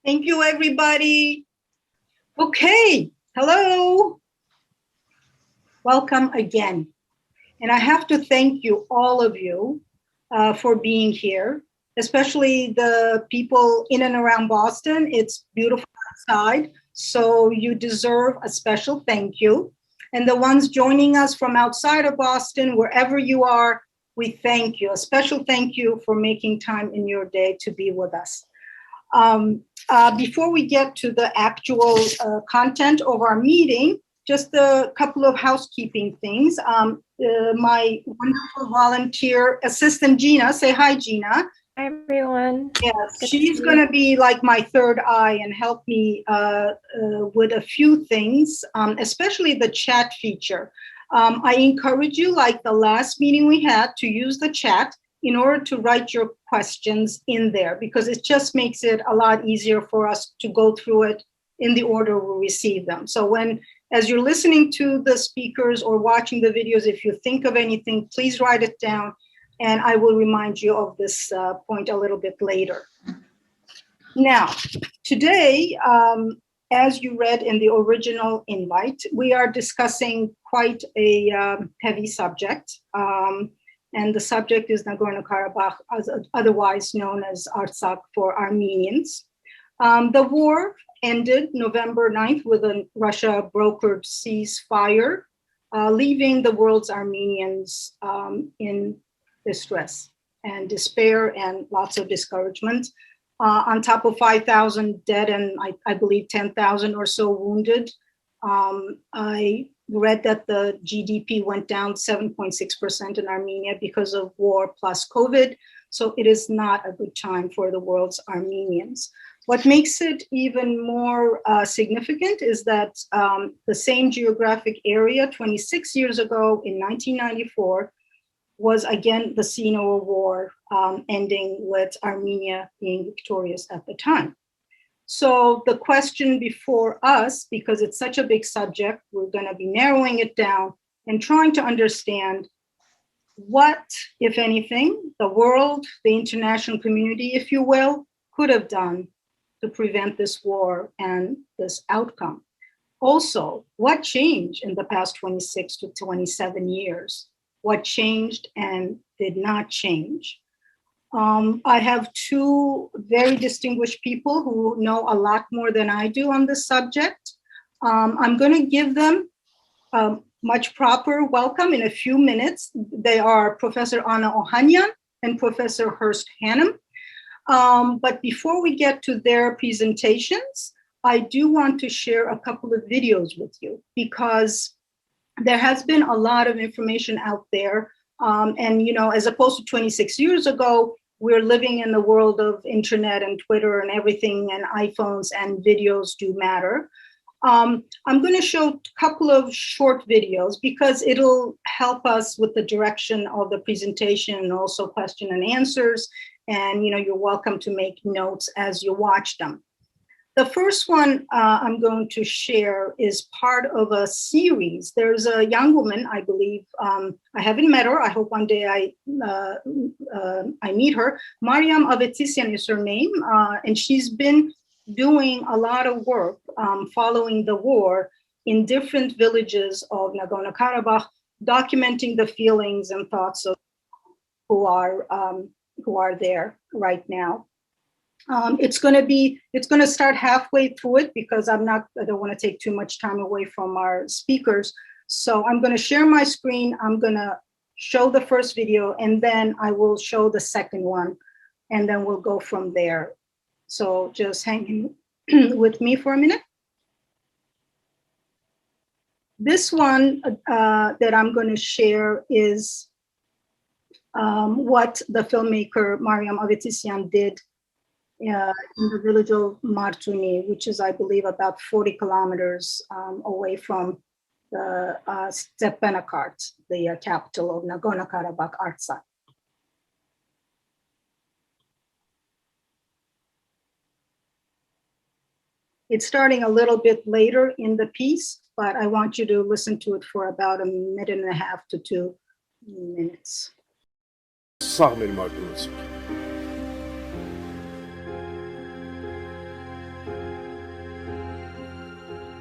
Thank you, everybody. Okay, hello. Welcome again. And I have to thank you, all of you, for being here, especially the people in and around Boston. It's beautiful outside, so you deserve a special thank you. And the ones joining us from outside of Boston, wherever you are, we thank you. A special thank you for making time in your day to be with us. Before we get to the actual content of our meeting, just a couple of housekeeping things. My wonderful volunteer assistant, Gina, say hi, Gina. Hi, everyone. Yes, she's going to be like my third eye and help me with a few things, especially the chat feature. I encourage you, like the last meeting we had, to use the chat in order to write your questions in there, because it just makes it a lot easier for us to go through it in the order we receive them. So as you're listening to the speakers or watching the videos, if you think of anything, please write it down, and I will remind you of this point a little bit later. Now, today, as you read in the original invite, we are discussing quite a heavy subject. And the subject is Nagorno-Karabakh, otherwise known as Artsakh for Armenians. The war ended November 9th with a Russia-brokered ceasefire, leaving the world's Armenians in distress and despair and lots of discouragement. On top of 5,000 dead and I believe 10,000 or so wounded. I read that the GDP went down 7.6% in Armenia because of war plus COVID. So it is not a good time for the world's Armenians. What makes it even more significant is that the same geographic area 26 years ago in 1994 was again the scene of a war, ending with Armenia being victorious at the time. So the question before us, because it's such a big subject, we're going to be narrowing it down and trying to understand what, if anything, the world, the international community, if you will, could have done to prevent this war and this outcome. Also, what changed in the past 26 to 27 years? What changed and did not change? I have two very distinguished people who know a lot more than I do on this subject. I'm going to give them a much proper welcome in a few minutes. They are Professor Anna Ohanyan and Professor Hurst Hannum. But before we get to their presentations, I do want to share a couple of videos with you, because there has been a lot of information out there. And, you know, as opposed to 26 years ago, we're living in the world of internet and Twitter and everything, and iPhones, and videos do matter. I'm going to show a couple of short videos because it'll help us with the direction of the presentation and also question and answers. And, you know, you're welcome to make notes as you watch them. The first one I'm going to share is part of a series. There's a young woman, I believe, I haven't met her. I hope one day I meet her. Mariam Avetisian is her name, and she's been doing a lot of work following the war in different villages of Nagorno-Karabakh, documenting the feelings and thoughts of who are there right now. It's going to start halfway through it because I don't want to take too much time away from our speakers. So I'm going to share my screen. I'm going to show the first video, and then I will show the second one, and then we'll go from there. So just hang with me for a minute. This one that I'm going to share is what the filmmaker Mariam Avetisian did in the village of Martuni, which is, I believe, about 40 kilometers away from the Stepanakert, the capital of Nagorno-Karabakh, Artsakh. It's starting a little bit later in the piece, but I want you to listen to it for about a minute and a half to 2 minutes.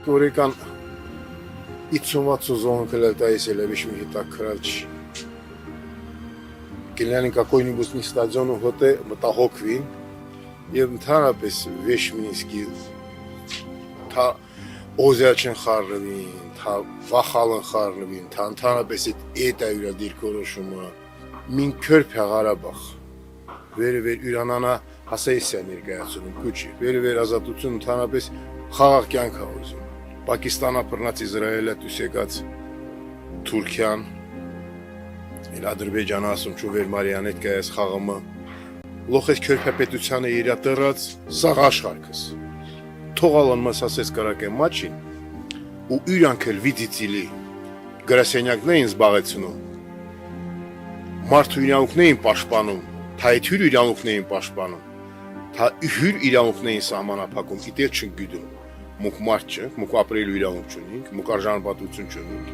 Գորեկան 50 զոնքել տայսել վիշմի տակրալչ Գելանին какой-нибудь не стадиону հոտե մտահոգվին եւ ընդհանրապես վեշմինիսկի թա օզիաչեն խառնվին, թա վախալն խառնվին, թա ընդհանրապես այդ այրա դիրքորոշումը մին քրփ Ղարաբաղ վերևեր Իրանանա հասայսիա ներկայացնում քուչի վերևեր ազատություն ընդհանրապես խաղաղ կյանք ուզում Պակիստանա բռնած Իսրայելը դուսեկած Թուրքիան Էլ Ադրբեջանը ասում չու վեր Մարիանետ կայես խաղամը լոխես քրփապետությանը իրա դրած սաղ աշխարհքս թողալն մաս ասես կարակե մաչին ու իրանքել վիդիցիլի գրասենյակն էին զբաղեցնում մարդու իրանքն էին պաշտպանում թա հյուր իրանքն էին պաշտպանում թա հյուր իրանքն էին սահմանափակում իտեր չգիտում մուկ մարդ չէ մուկ ապրելու իրանք չունենք մուկ արժանապատվություն չունենք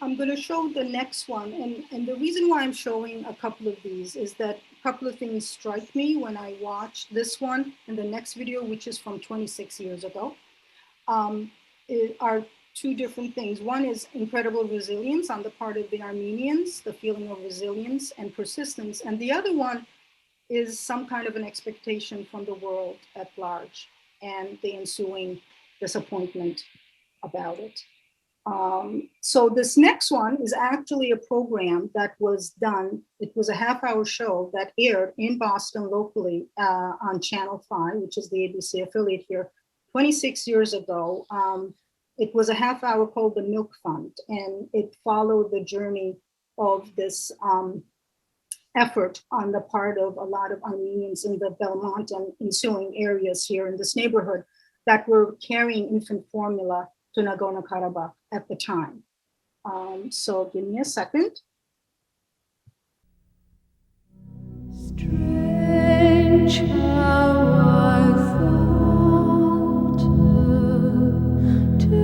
I'm going to show the next one, and the reason why I'm showing a couple of these is that a couple of things strike me when I watch this one and the next video, which is from 26 years ago, are two different things. One is incredible resilience on the part of the Armenians, the feeling of resilience and persistence, and the other one is some kind of an expectation from the world at large and the ensuing disappointment about it. So this next one is actually a program that was done. It was a half-hour show that aired in Boston locally on Channel 5, which is the ABC affiliate here, 26 years ago. It was a half-hour called The Milk Fund, and it followed the journey of this effort on the part of a lot of Armenians in the Belmont and ensuing areas here in this neighborhood that were carrying infant formula to Nagorno-Karabakh at the time. So give me a second. Strange how I falter to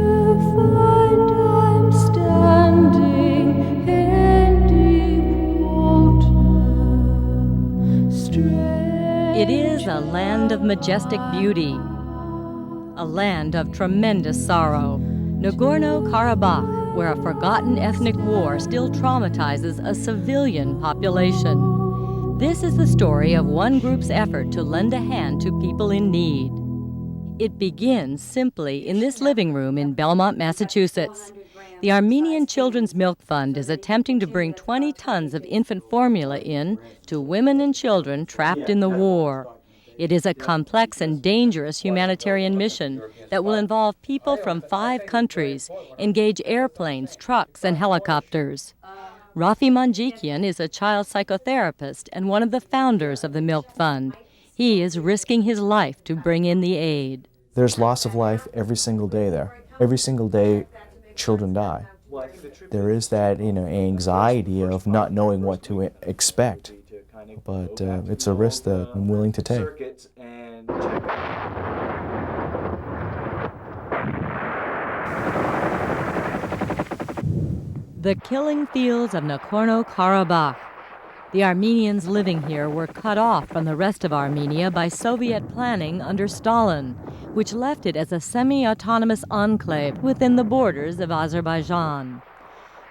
find I'm standing in deep water. It is a land of majestic beauty, a land of tremendous sorrow. Nagorno-Karabakh, where a forgotten ethnic war still traumatizes a civilian population. This is the story of one group's effort to lend a hand to people in need. It begins simply in this living room in Belmont, Massachusetts. The Armenian Children's Milk Fund is attempting to bring 20 tons of infant formula in to women and children trapped in the war. It is a complex and dangerous humanitarian mission that will involve people from 5 countries, engage airplanes, trucks, and helicopters. Rafi Manjikian is a child psychotherapist and one of the founders of the Milk Fund. He is risking his life to bring in the aid. There's loss of life every single day there. Every single day, children die. There is that, anxiety of not knowing what to expect. But it's a risk that I'm willing to take. The killing fields of Nagorno-Karabakh. The Armenians living here were cut off from the rest of Armenia by Soviet planning under Stalin, which left it as a semi-autonomous enclave within the borders of Azerbaijan.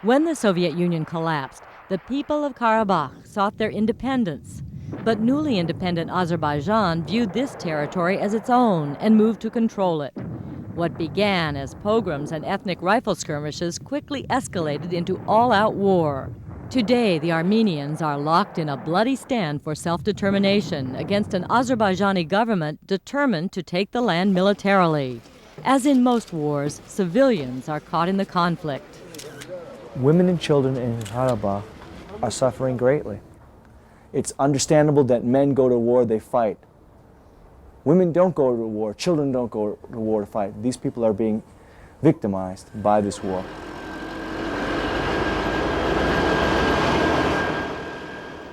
When the Soviet Union collapsed, the people of Karabakh sought their independence, but newly independent Azerbaijan viewed this territory as its own and moved to control it. What began as pogroms and ethnic rifle skirmishes quickly escalated into all-out war. Today, the Armenians are locked in a bloody stand for self-determination against an Azerbaijani government determined to take the land militarily. As in most wars, civilians are caught in the conflict. Women and children in Karabakh are suffering greatly. It's understandable that men go to war, they fight. Women don't go to war, children don't go to war to fight. These people are being victimized by this war.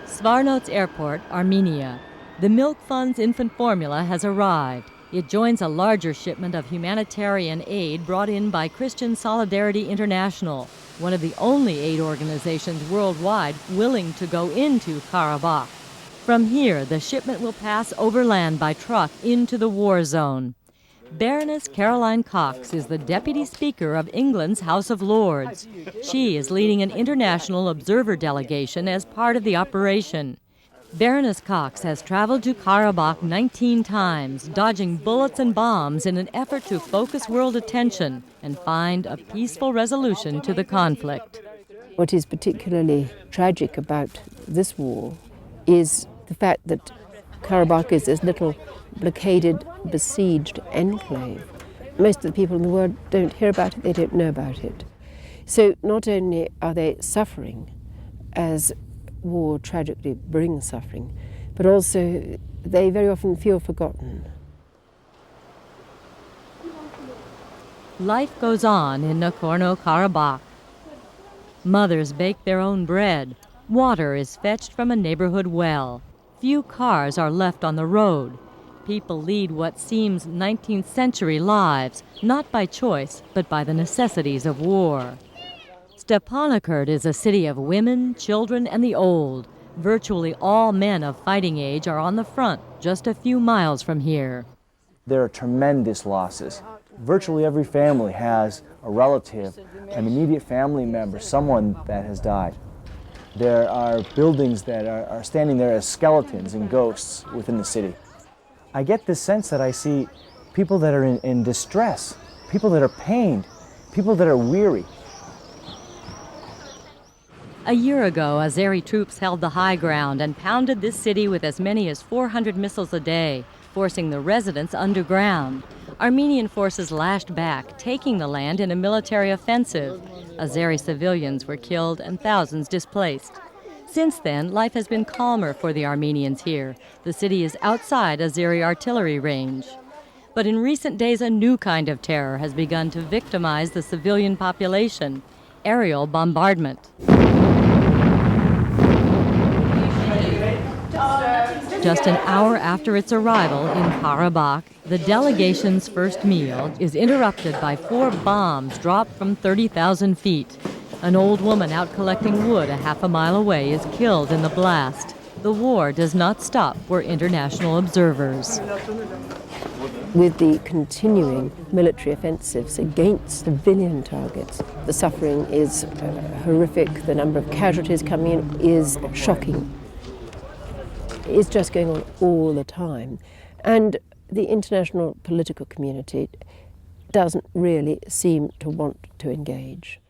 Zvartnots Airport, Armenia. The Milk Fund's infant formula has arrived. It joins a larger shipment of humanitarian aid brought in by Christian Solidarity International, one of the only aid organizations worldwide willing to go into Karabakh. From here, the shipment will pass overland by truck into the war zone. Baroness Caroline Cox is the Deputy Speaker of England's House of Lords. She is leading an international observer delegation as part of the operation. Baroness Cox has traveled to Karabakh 19 times, dodging bullets and bombs in an effort to focus world attention and find a peaceful resolution to the conflict. What is particularly tragic about this war is the fact that Karabakh is this little blockaded, besieged enclave. Most of the people in the world don't hear about it, they don't know about it. So not only are they suffering, as war tragically brings suffering, but also they very often feel forgotten. Life goes on in Nagorno-Karabakh. Mothers bake their own bread. Water is fetched from a neighborhood well. Few cars are left on the road. People lead what seems 19th century lives, not by choice, but by the necessities of war. Stepanakert is a city of women, children, and the old. Virtually all men of fighting age are on the front, just a few miles from here. There are tremendous losses. Virtually every family has a relative, an immediate family member, someone that has died. There are buildings that are standing there as skeletons and ghosts within the city. I get this sense that I see people that are in distress, people that are pained, people that are weary. A year ago, Azeri troops held the high ground and pounded this city with as many as 400 missiles a day, forcing the residents underground. Armenian forces lashed back, taking the land in a military offensive. Azeri civilians were killed and thousands displaced. Since then, life has been calmer for the Armenians here. The city is outside Azeri artillery range. But in recent days, a new kind of terror has begun to victimize the civilian population: aerial bombardment. Just an hour after its arrival in Karabakh, the delegation's first meal is interrupted by 4 bombs dropped from 30,000 feet. An old woman out collecting wood a half a mile away is killed in the blast. The war does not stop for international observers. With the continuing military offensives against civilian targets, the suffering is horrific. The number of casualties coming in is shocking. It's just going on all the time. And the international political community doesn't really seem to want to engage.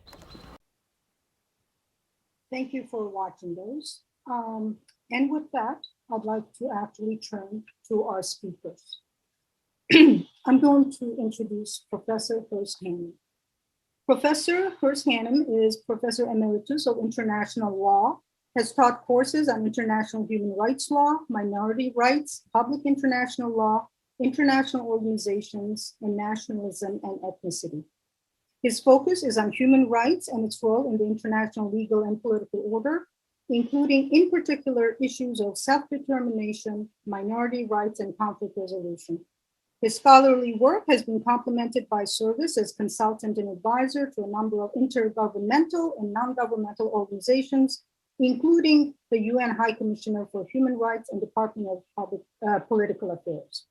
Thank you for watching those. And with that, I'd like to actually turn to our speakers. I'm going to introduce Professor Hurst Hannum. Professor Hurst Hannum is Professor Emeritus of International Law, has taught courses on international human rights law, minority rights, public international law, international organizations, and nationalism and ethnicity. His focus is on human rights and its role in the international legal and political order, including in particular issues of self-determination, minority rights, and conflict resolution. His scholarly work has been complemented by service as consultant and advisor to a number of intergovernmental and non-governmental organizations, including the UN High Commissioner for Human Rights and Department of Political Affairs.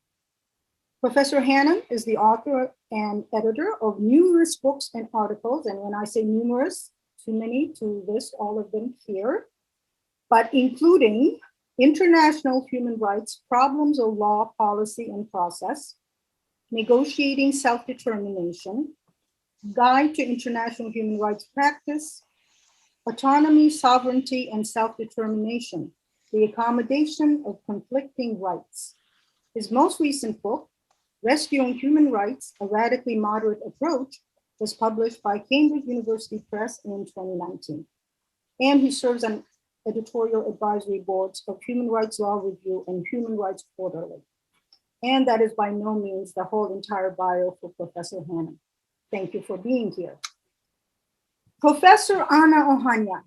Professor Hannum is the author and editor of numerous books and articles, and when I say numerous, too many to list all of them here, but including International Human Rights, Problems of Law, Policy, and Process, Negotiating Self-Determination, Guide to International Human Rights Practice, Autonomy, Sovereignty, and Self-Determination, The Accommodation of Conflicting Rights. His most recent book, Rescuing Human Rights, A Radically Moderate Approach, was published by Cambridge University Press in 2019. And he serves on editorial advisory boards of Human Rights Law Review and Human Rights Quarterly. And that is by no means the whole entire bio for Professor Hannum. Thank you for being here. Professor Anna Ohanyan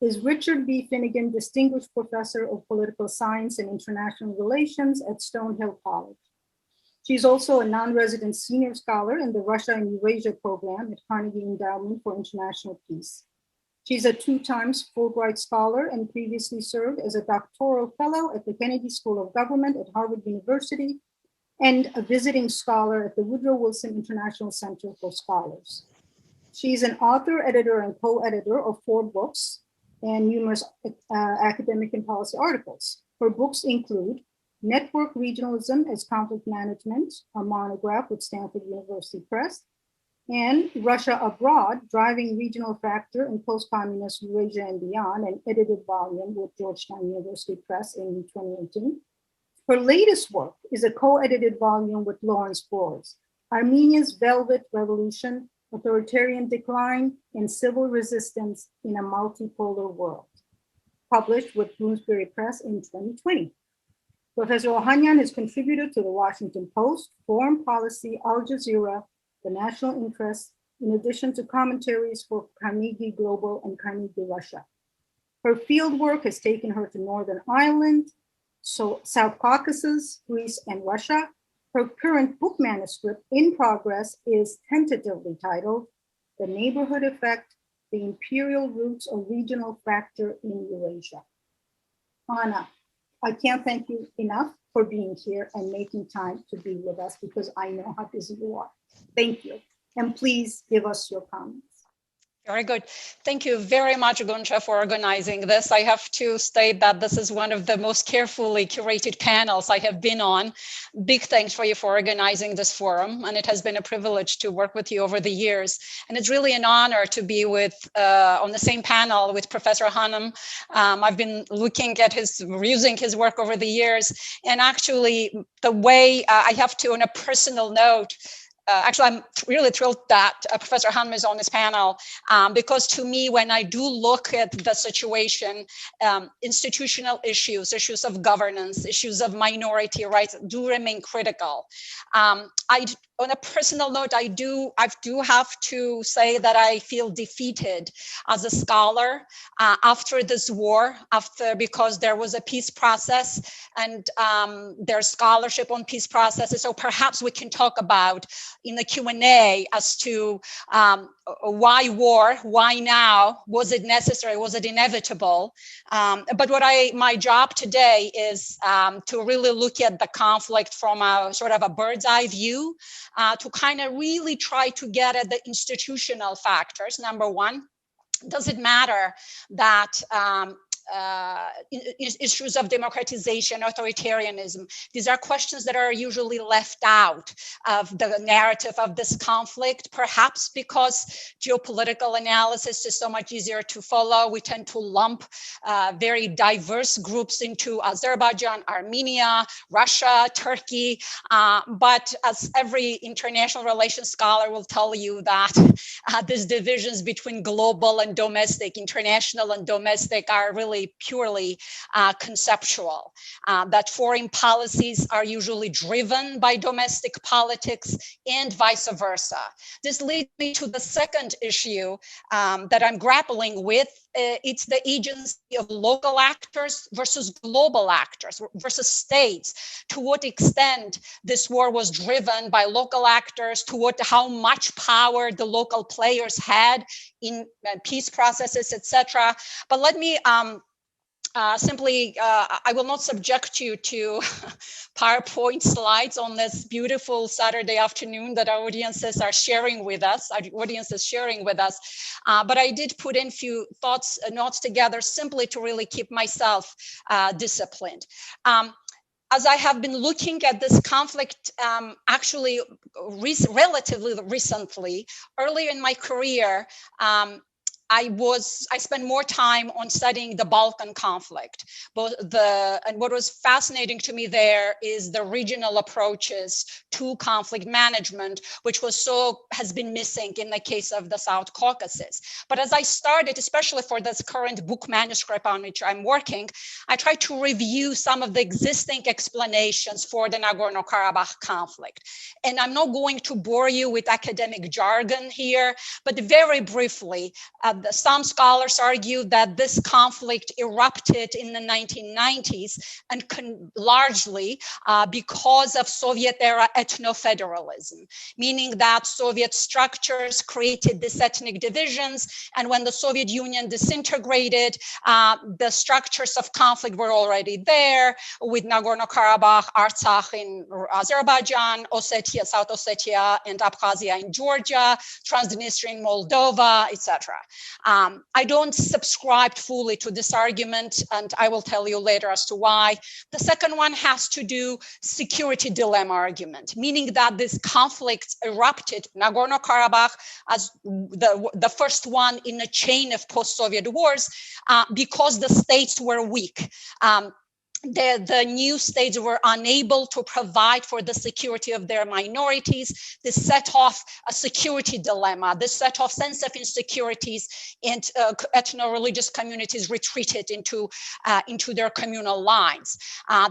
is Richard B. Finnegan Distinguished Professor of Political Science and International Relations at Stonehill College. She's also a non-resident senior scholar in the Russia and Eurasia program at Carnegie Endowment for International Peace. She's a 2 times Fulbright Scholar and previously served as a doctoral fellow at the Kennedy School of Government at Harvard University and a visiting scholar at the Woodrow Wilson International Center for Scholars. She's an author, editor, and co-editor of 4 books and numerous academic and policy articles. Her books include Network Regionalism as Conflict Management, a monograph with Stanford University Press, and Russia Abroad, Driving Regional Factor in Post-Communist Eurasia and Beyond, an edited volume with Georgetown University Press in 2018. Her latest work is a co-edited volume with Lawrence Boers, Armenia's Velvet Revolution, Authoritarian Decline, and Civil Resistance in a Multipolar World, published with Bloomsbury Press in 2020. Professor Ohanyan has contributed to the Washington Post, Foreign Policy, Al Jazeera, The National Interest, in addition to commentaries for Carnegie Global and Carnegie Russia. Her field work has taken her to Northern Ireland, South Caucasus, Greece, and Russia. Her current book manuscript in progress is tentatively titled The Neighborhood Effect, the Imperial Roots of Regional Factor in Eurasia. Anna, I can't thank you enough for being here and making time to be with us because I know how busy you are. Thank you. And please give us your comments. Very good. Thank you very much, Gonca, for organizing this. I have to state that this is one of the most carefully curated panels I have been on. Big thanks for you for organizing this forum. And it has been a privilege to work with you over the years. And it's really an honor to be with on the same panel with Professor Hannum. I've been looking at using his work over the years. And actually, the way I have to, on a personal note, actually, I'm really thrilled that Professor Hannum is on this panel because to me, when I do look at the situation, institutional issues of governance, issues of minority rights do remain critical. On a personal note, I do have to say that I feel defeated as a scholar after this war, because there was a peace process and there's scholarship on peace processes. So perhaps we can talk about in the Q&A as to why war, why now, was it necessary, was it inevitable? But my job today is to really look at the conflict from a sort of a bird's eye view, to kind of really try to get at the institutional factors. Number one, does it matter that issues of democratization, authoritarianism, these are questions that are usually left out of the narrative of this conflict, perhaps because geopolitical analysis is so much easier to follow. We tend to lump very diverse groups into Azerbaijan, Armenia, Russia, Turkey, but as every international relations scholar will tell you that these divisions between global and domestic, international and domestic are really purely conceptual, that foreign policies are usually driven by domestic politics and vice versa. This leads me to the second issue that I'm grappling with. It's the agency of local actors versus global actors versus states. To what extent this war was driven by local actors, how much power the local players had in peace processes, etc. But let me I will not subject you to PowerPoint slides on this beautiful Saturday afternoon that our audiences are sharing with us, but I did put in few notes together simply to really keep myself disciplined. As I have been looking at this conflict, actually relatively recently, earlier in my career, I spent more time on studying the Balkan conflict. And what was fascinating to me there is the regional approaches to conflict management, which has been missing in the case of the South Caucasus. But as I started, especially for this current book manuscript on which I'm working, I tried to review some of the existing explanations for the Nagorno-Karabakh conflict. And I'm not going to bore you with academic jargon here, but very briefly, some scholars argue that this conflict erupted in the 1990s and largely because of Soviet-era ethno-federalism, meaning that Soviet structures created these ethnic divisions, and when the Soviet Union disintegrated, the structures of conflict were already there, with Nagorno-Karabakh, Artsakh in Azerbaijan, Ossetia, South Ossetia, and Abkhazia in Georgia, Transnistria in Moldova, etc. I don't subscribe fully to this argument, and I will tell you later as to why. The second one has to do security dilemma argument, meaning that this conflict erupted, Nagorno-Karabakh as the first one in a chain of post-Soviet wars, because the states were weak. The new states were unable to provide for the security of their minorities. This set off a security dilemma. This set off sense of insecurities, and ethno-religious communities retreated into their communal lines.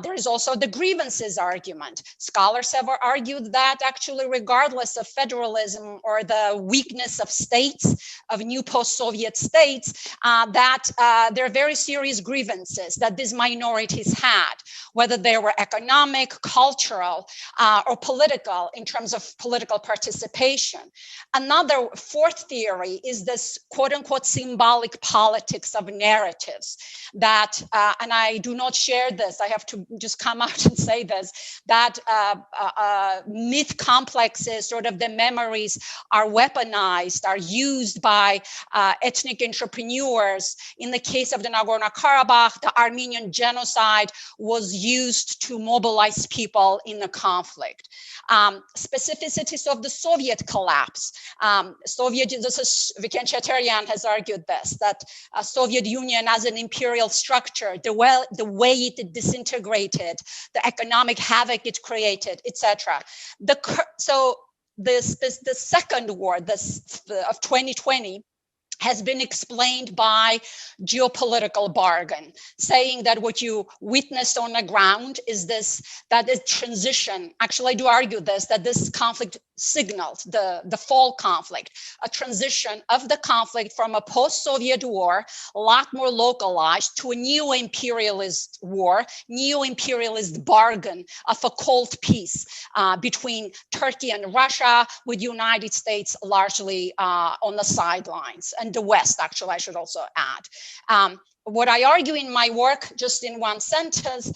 There is also the grievances argument. Scholars have argued that actually, regardless of federalism or the weakness of states, of new post-Soviet states, that there are very serious grievances that these minorities had, whether they were economic, cultural, or political in terms of political participation. Another fourth theory is this quote unquote symbolic politics of narratives that, and I do not share this, I have to just come out and say this, that myth complexes, sort of the memories are weaponized, are used by ethnic entrepreneurs. In the case of the Nagorno-Karabakh, the Armenian genocide was used to mobilize people in the conflict. Specificities of the Soviet collapse. Viken Chaterian has argued this, that Soviet Union as an imperial structure, the way it disintegrated, the economic havoc it created, etc. So the second war, of 2020, has been explained by geopolitical bargain, saying that what you witnessed on the ground is that the transition, actually I do argue this, that this conflict signaled the fall conflict, a transition of the conflict from a post-Soviet war, a lot more localized, to a neo-imperialist war, neo-imperialist bargain of a cold peace between Turkey and Russia, with the United States largely on the sidelines, and the West, actually, I should also add. What I argue in my work, just in one sentence,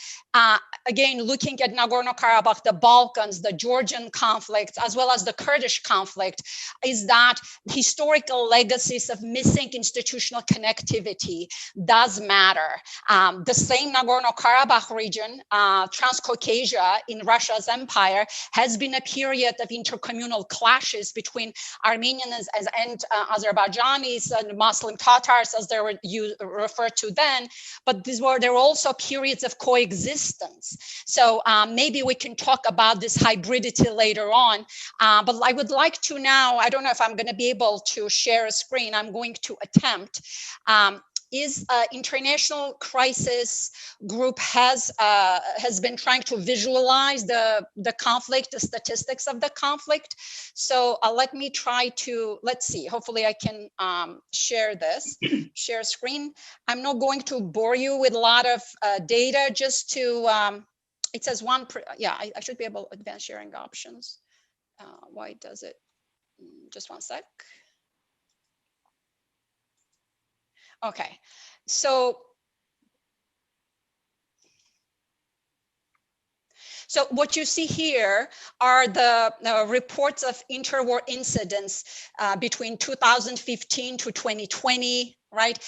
again, looking at Nagorno-Karabakh, the Balkans, the Georgian conflict, as well as the Kurdish conflict, is that historical legacies of missing institutional connectivity does matter. The same Nagorno-Karabakh region, Transcaucasia in Russia's empire, has been a period of intercommunal clashes between Armenians and Azerbaijanis and Muslim Tatars, as they were referred to then, but there were also periods of coexistence. So maybe we can talk about this hybridity later on, but I would like to now, I don't know if I'm going to be able to share a screen, I'm going to attempt. Is international crisis group has been trying to visualize the conflict, the statistics of the conflict. So let me try to, let's see, hopefully I can share this, share screen. I'm not going to bore you with a lot of data, just to, it says I should be able to advance sharing options. Why does it, just one sec. Okay, so what you see here are the reports of interwar incidents between 2015 to 2020. Right?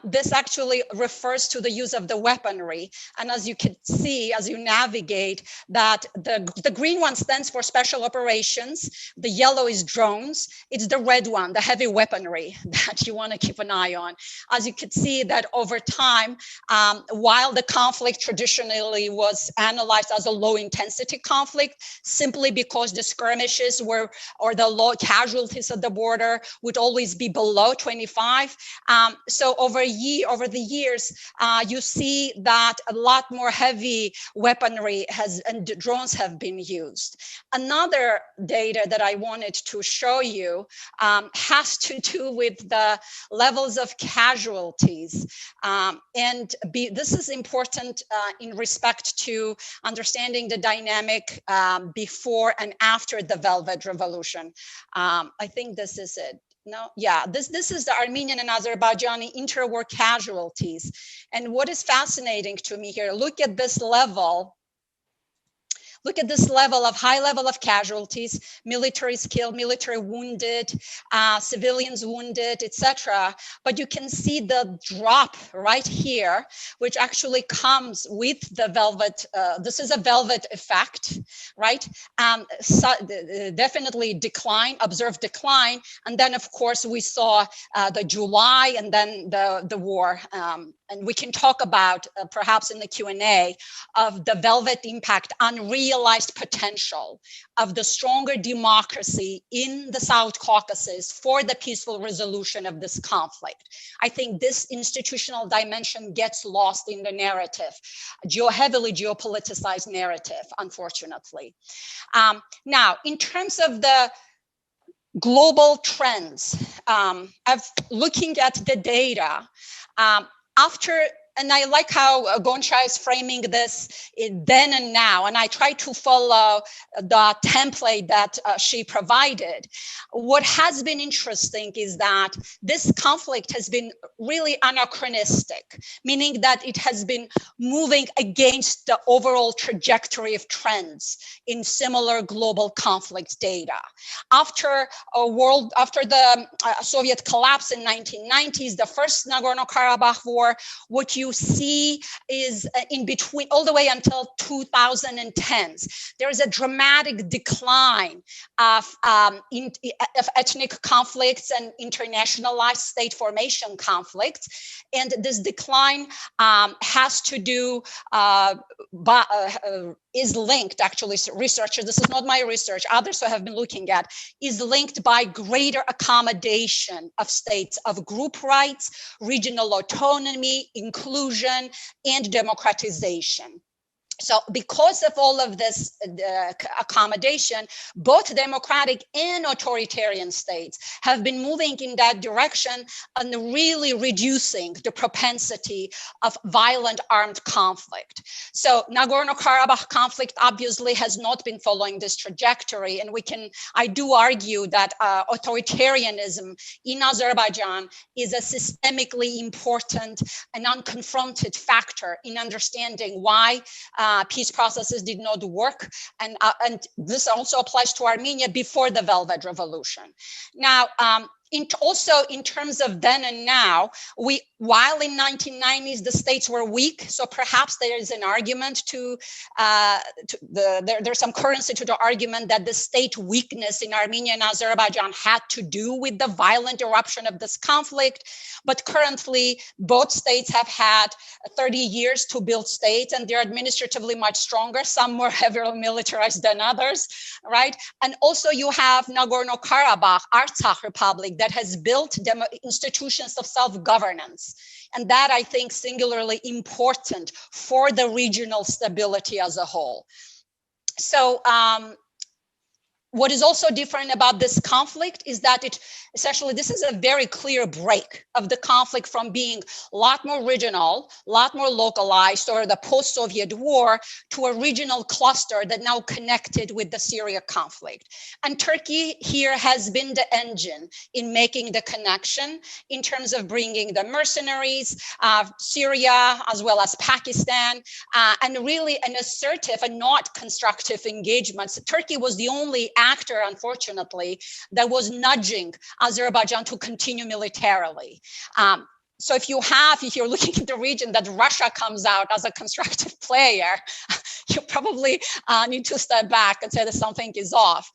This actually refers to the use of the weaponry. And as you can see, as you navigate, that the green one stands for special operations, the yellow is drones, it's the red one, the heavy weaponry that you want to keep an eye on. As you can see that over time, while the conflict traditionally was analyzed as a low intensity conflict, simply because the skirmishes or the low casualties at the border would always be below 25, So over the years, you see that a lot more heavy weaponry and drones have been used. Another data that I wanted to show you has to do with the levels of casualties. This is important in respect to understanding the dynamic before and after the Velvet Revolution. I think this is it. No, yeah, this is the Armenian and Azerbaijani interwar casualties. And what is fascinating to me here, look at this level. Look at this level of high level of casualties, military killed, military wounded, civilians wounded, etc. But you can see the drop right here, which actually comes with the velvet. This is a velvet effect, right? Definitely observed decline. And then of course we saw the July and then the war. And we can talk about perhaps in the Q&A of the velvet impact on realized potential of the stronger democracy in the South Caucasus for the peaceful resolution of this conflict. I think this institutional dimension gets lost in the narrative, heavily geopoliticized narrative, unfortunately. Now, in terms of the global trends, looking at the data, and I like how Gonca is framing this in then and now, and I try to follow the template that she provided. What has been interesting is that this conflict has been really anachronistic, meaning that it has been moving against the overall trajectory of trends in similar global conflict data. After the Soviet collapse in 1990s, the first Nagorno-Karabakh war, what you see is in between all the way until 2010s, there is a dramatic decline of ethnic conflicts and internationalized state formation conflicts. And this decline has to do, is linked, actually, researchers, this is not my research, others who have been looking at, is linked by greater accommodation of states of group rights, regional autonomy, inclusion, and democratization. So because of all of this accommodation, both democratic and authoritarian states have been moving in that direction and really reducing the propensity of violent armed conflict. So Nagorno-Karabakh conflict obviously has not been following this trajectory. And I do argue that authoritarianism in Azerbaijan is a systemically important and unconfronted factor in understanding why peace processes did not work. And this also applies to Armenia before the Velvet Revolution. Now, also in terms of then and now, while in 1990s the states were weak, so perhaps there is an argument there's some currency to the argument that the state weakness in Armenia and Azerbaijan had to do with the violent eruption of this conflict. But currently, both states have had 30 years to build states, and they're administratively much stronger, some more heavily militarized than others, right? And also you have Nagorno-Karabakh, Artsakh Republic, that has built institutions of self-governance. And that, I think, singularly important for the regional stability as a whole. So what is also different about this conflict is that this is a very clear break of the conflict from being a lot more regional, a lot more localized, or the post-Soviet war, to a regional cluster that now connected with the Syria conflict. And Turkey here has been the engine in making the connection in terms of bringing the mercenaries, Syria, as well as Pakistan, and really an assertive and not constructive engagement. So Turkey was the only actor, unfortunately, that was nudging Azerbaijan to continue militarily. So if you're looking at the region that Russia comes out as a constructive player, you probably need to step back and say that something is off.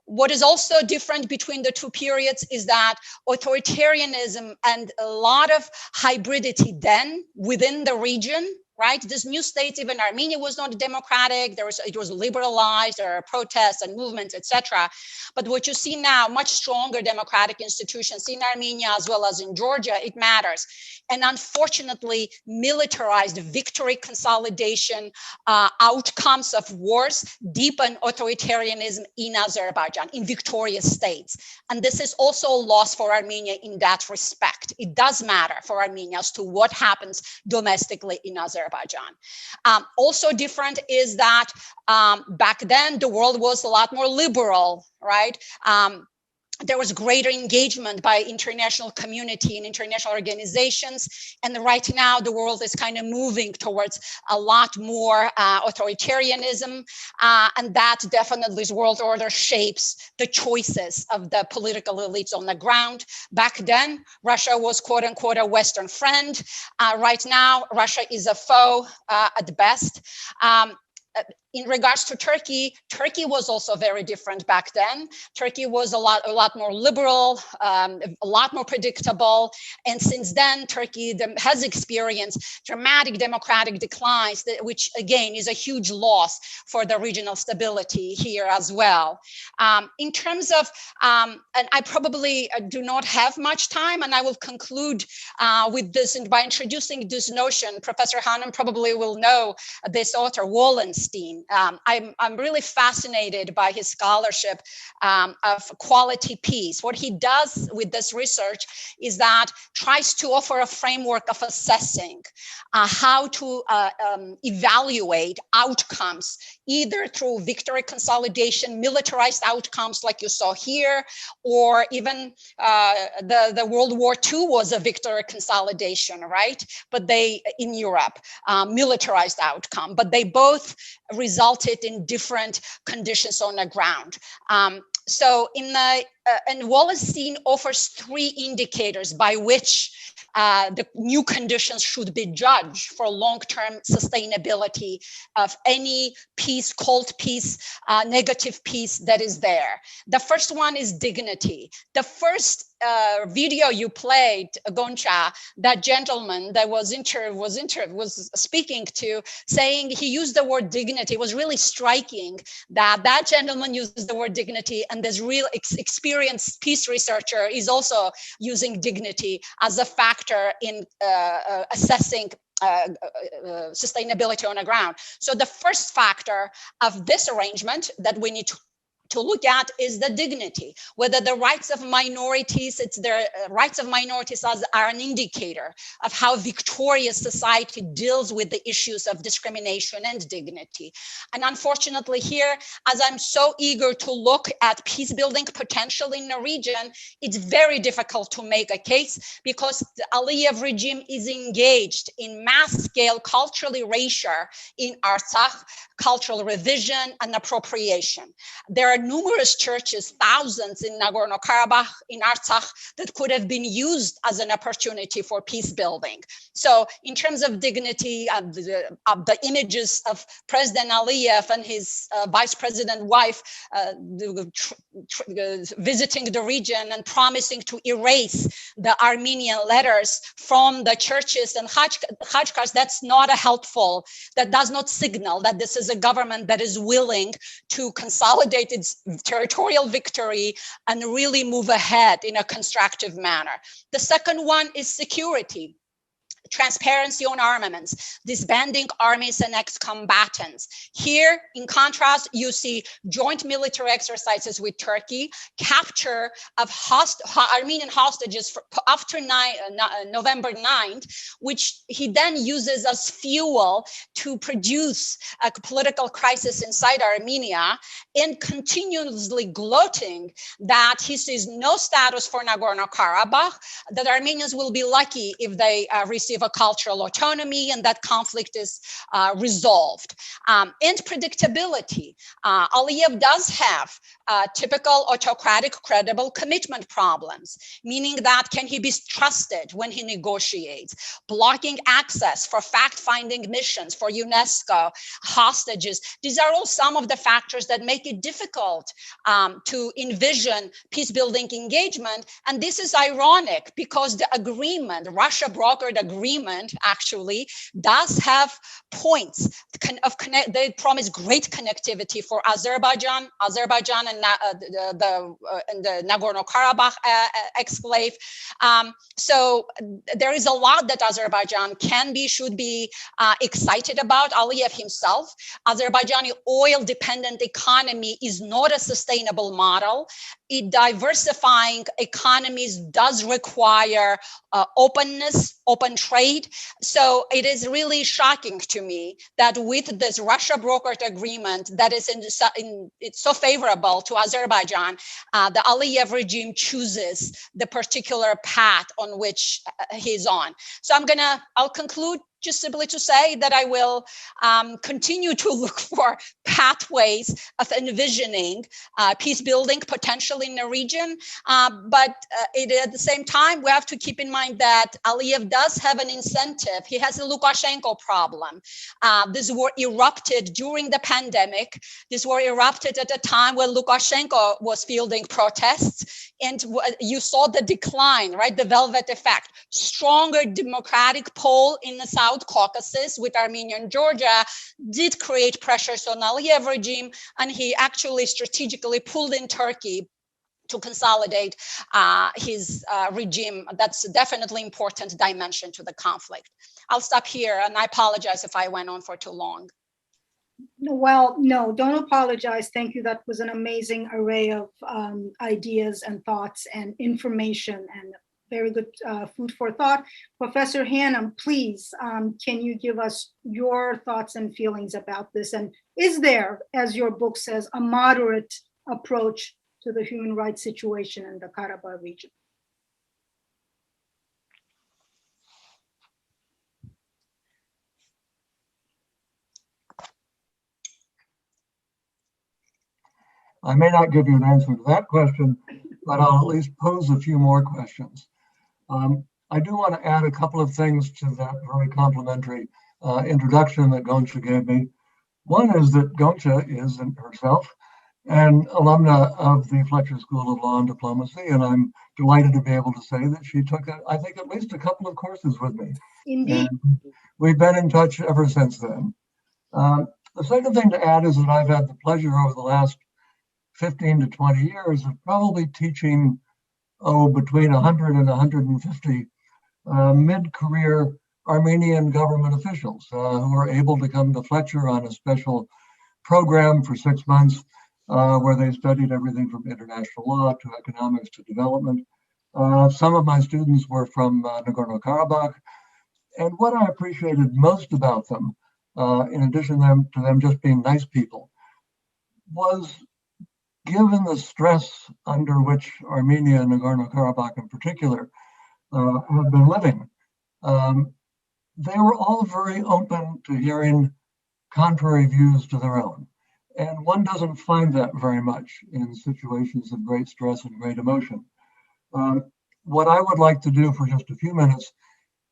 What is also different between the two periods is that authoritarianism and a lot of hybridity then within the region right? This new state, even Armenia was not democratic. It was liberalized. There are protests and movements, etc. But what you see now, much stronger democratic institutions in Armenia as well as in Georgia, it matters. And unfortunately, militarized victory consolidation, outcomes of wars deepen authoritarianism in Azerbaijan, in victorious states. And this is also a loss for Armenia in that respect. It does matter for Armenia as to what happens domestically in Azerbaijan. Also different is that back then the world was a lot more liberal, right? There was greater engagement by international community and international organizations. And right now the world is kind of moving towards a lot more authoritarianism. And that definitely world order shapes the choices of the political elites on the ground. Back then, Russia was quote unquote a Western friend. Right now, Russia is a foe at best. In regards to Turkey, Turkey was also very different back then. Turkey was a lot more liberal, a lot more predictable. And since then, Turkey has experienced dramatic democratic declines, which again is a huge loss for the regional stability here as well. In terms of, and I probably do not have much time, and I will conclude with this by introducing this notion. Professor Hannum probably will know this author, Wallenstein. I'm really fascinated by his scholarship of quality peace. What he does with this research is that tries to offer a framework of assessing how to evaluate outcomes, either through victory consolidation, militarized outcomes like you saw here, or even the World War II was a victory consolidation, right? But they, in Europe, militarized outcome, but they both resulted in different conditions on the ground. So and Wallenstein offers 3 indicators by which the new conditions should be judged for long-term sustainability of any peace, cold peace, negative peace that is there. The first one is dignity. The first video you played, Gonca, that gentleman that was speaking to, saying he used the word dignity. It was really striking that that gentleman used the word dignity, and this real experienced peace researcher is also using dignity as a factor in assessing sustainability on the ground. So the first factor of this arrangement that we need to look at is the dignity, whether the rights of minorities, rights of minorities are an indicator of how victorious society deals with the issues of discrimination and dignity. And unfortunately here, as I'm so eager to look at peace building potential in the region, it's very difficult to make a case because the Aliyev regime is engaged in mass scale cultural erasure in Artsakh, cultural revision and appropriation. There are numerous churches, thousands in Nagorno-Karabakh, in Artsakh, that could have been used as an opportunity for peace building. So in terms of dignity, the images of President Aliyev and his vice president wife visiting the region and promising to erase the Armenian letters from the churches and khachkars, that's not helpful. That does not signal that this is a government that is willing to consolidate its territorial victory and really move ahead in a constructive manner. The second one is security. Transparency on armaments, disbanding armies and ex-combatants. Here, in contrast, you see joint military exercises with Turkey, capture of Armenian hostages after November 9th, which he then uses as fuel to produce a political crisis inside Armenia, and continuously gloating that he sees no status for Nagorno-Karabakh, that Armenians will be lucky if they receive a cultural autonomy and that conflict is resolved. And predictability. Aliyev does have typical autocratic credible commitment problems, meaning that can he be trusted when he negotiates, blocking access for fact-finding missions, for UNESCO, hostages. These are all some of the factors that make it difficult to envision peace-building engagement. And this is ironic because the agreement, Russia brokered agreement agreement actually does have points they promise great connectivity for Azerbaijan and the Nagorno-Karabakh exclave. So there is a lot that Azerbaijan should be excited about. Aliyev himself, Azerbaijani oil-dependent economy is not a sustainable model. Diversifying economies does require openness, open trade. So it is really shocking to me that with this Russia brokered agreement that is it's so favorable to Azerbaijan, the Aliyev regime chooses the particular path on which he's on. So I'll conclude just simply to say that I will continue to look for pathways of envisioning peace building potential in the region. But at the same time, we have to keep in mind that Aliyev does have an incentive. He has a Lukashenko problem. This war erupted during the pandemic. This war erupted at a time when Lukashenko was fielding protests. And you saw the decline, right? The velvet effect. Stronger democratic pole in the South Caucasus with Armenia and Georgia did create pressures on Aliyev regime, and he actually strategically pulled in Turkey to consolidate his regime. That's definitely important dimension to the conflict. I'll stop here, and I apologize if I went on for too long. Well, no, don't apologize. Thank you. That was an amazing array of ideas and thoughts and information, and very good food for thought. Professor Hannum, please, can you give us your thoughts and feelings about this? And is there, as your book says, a moderate approach to the human rights situation in the Karabakh region? I may not give you an answer to that question, but I'll at least pose a few more questions. I do want to add a couple of things to that very complimentary introduction that Gonca gave me. One is that Gonca is herself an alumna of the Fletcher School of Law and Diplomacy, and I'm delighted to be able to say that she took, I think, at least a couple of courses with me. Indeed. And we've been in touch ever since then. The second thing to add is that I've had the pleasure over the last 15 to 20 years of probably teaching, between 100 and 150 mid-career Armenian government officials who are able to come to Fletcher on a special program for 6 months where they studied everything from international law to economics to development. Some of my students were from Nagorno-Karabakh, and what I appreciated most about them, in addition to them just being nice people, was given the stress under which Armenia and Nagorno-Karabakh in particular have been living, they were all very open to hearing contrary views to their own. And one doesn't find that very much in situations of great stress and great emotion. What I would like to do for just a few minutes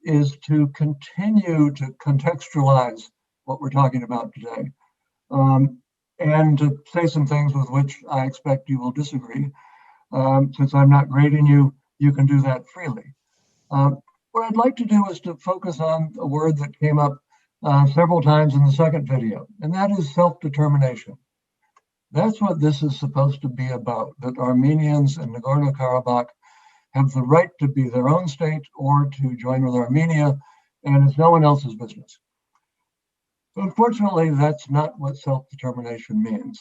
is to continue to contextualize what we're talking about today. And to say some things with which I expect you will disagree. Since I'm not grading you, you can do that freely. What I'd like to do is to focus on a word that came up several times in the second video, and that is self-determination. That's what this is supposed to be about, that Armenians in Nagorno-Karabakh have the right to be their own state or to join with Armenia, and it's no one else's business. Unfortunately, that's not what self-determination means.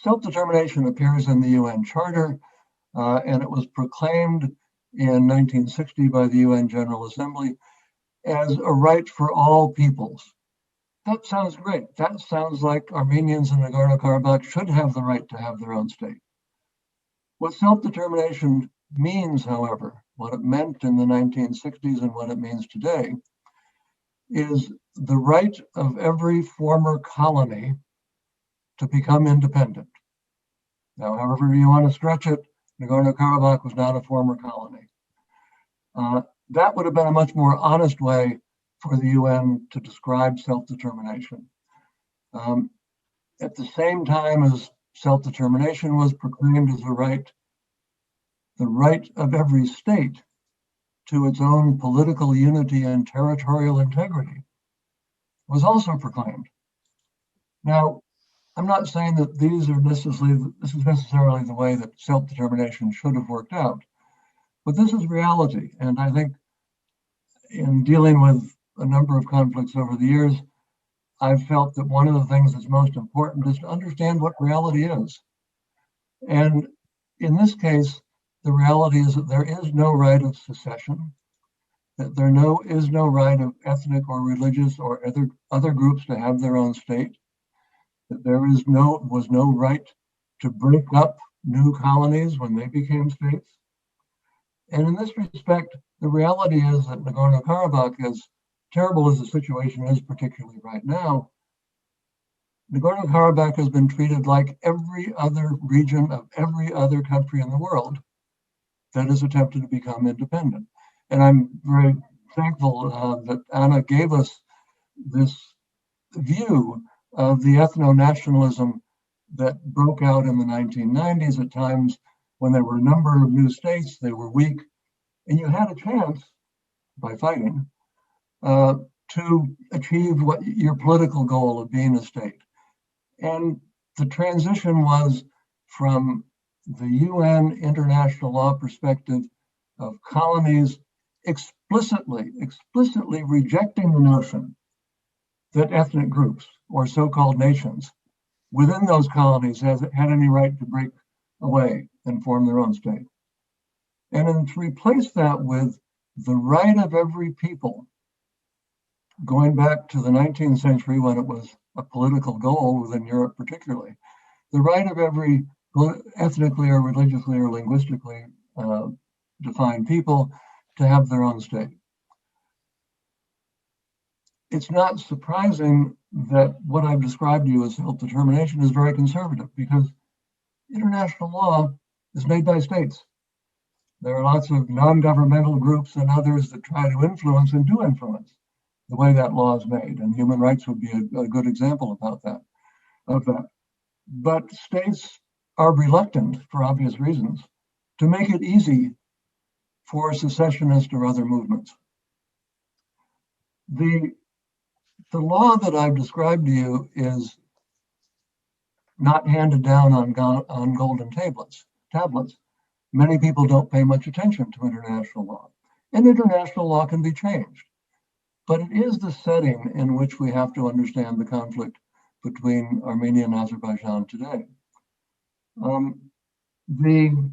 Self-determination appears in the UN Charter, and it was proclaimed in 1960 by the UN General Assembly as a right for all peoples. That sounds great. That sounds like Armenians in Nagorno-Karabakh should have the right to have their own state. What self-determination means, however, what it meant in the 1960s and what it means today, is the right of every former colony to become independent. Now, however you want to stretch it, Nagorno-Karabakh was not a former colony. That would have been a much more honest way for the UN to describe self-determination. At the same time as self-determination was proclaimed as the right of every state to its own political unity and territorial integrity was also proclaimed. Now, I'm not saying that this is necessarily the way that self-determination should have worked out, but this is reality. And I think in dealing with a number of conflicts over the years, I've felt that one of the things that's most important is to understand what reality is. And in this case, the reality is that there is no right of secession, that there is no right of ethnic or religious or other groups to have their own state, that there was no right to break up new colonies when they became states. And in this respect, the reality is that Nagorno-Karabakh, as terrible as the situation is, particularly right now, Nagorno-Karabakh has been treated like every other region of every other country in the world that has attempted to become independent. And I'm very thankful that Anna gave us this view of the ethno-nationalism that broke out in the 1990s at times when there were a number of new states, they were weak, and you had a chance, by fighting, to achieve your political goal of being a state. And the transition was from the UN international law perspective of colonies explicitly rejecting the notion that ethnic groups or so-called nations within those colonies had any right to break away and form their own state. And then to replace that with the right of every people, going back to the 19th century when it was a political goal within Europe particularly, the right of every ethnically or religiously or linguistically defined people to have their own state. It's not surprising that what I've described to you as self-determination is very conservative, because international law is made by states. There are lots of non-governmental groups and others that try to influence and do influence the way that law is made, and human rights would be a good example of that. But states are reluctant, for obvious reasons, to make it easy for secessionist or other movements. The law that I've described to you is not handed down on golden tablets. Many people don't pay much attention to international law, and international law can be changed. But it is the setting in which we have to understand the conflict between Armenia and Azerbaijan today. The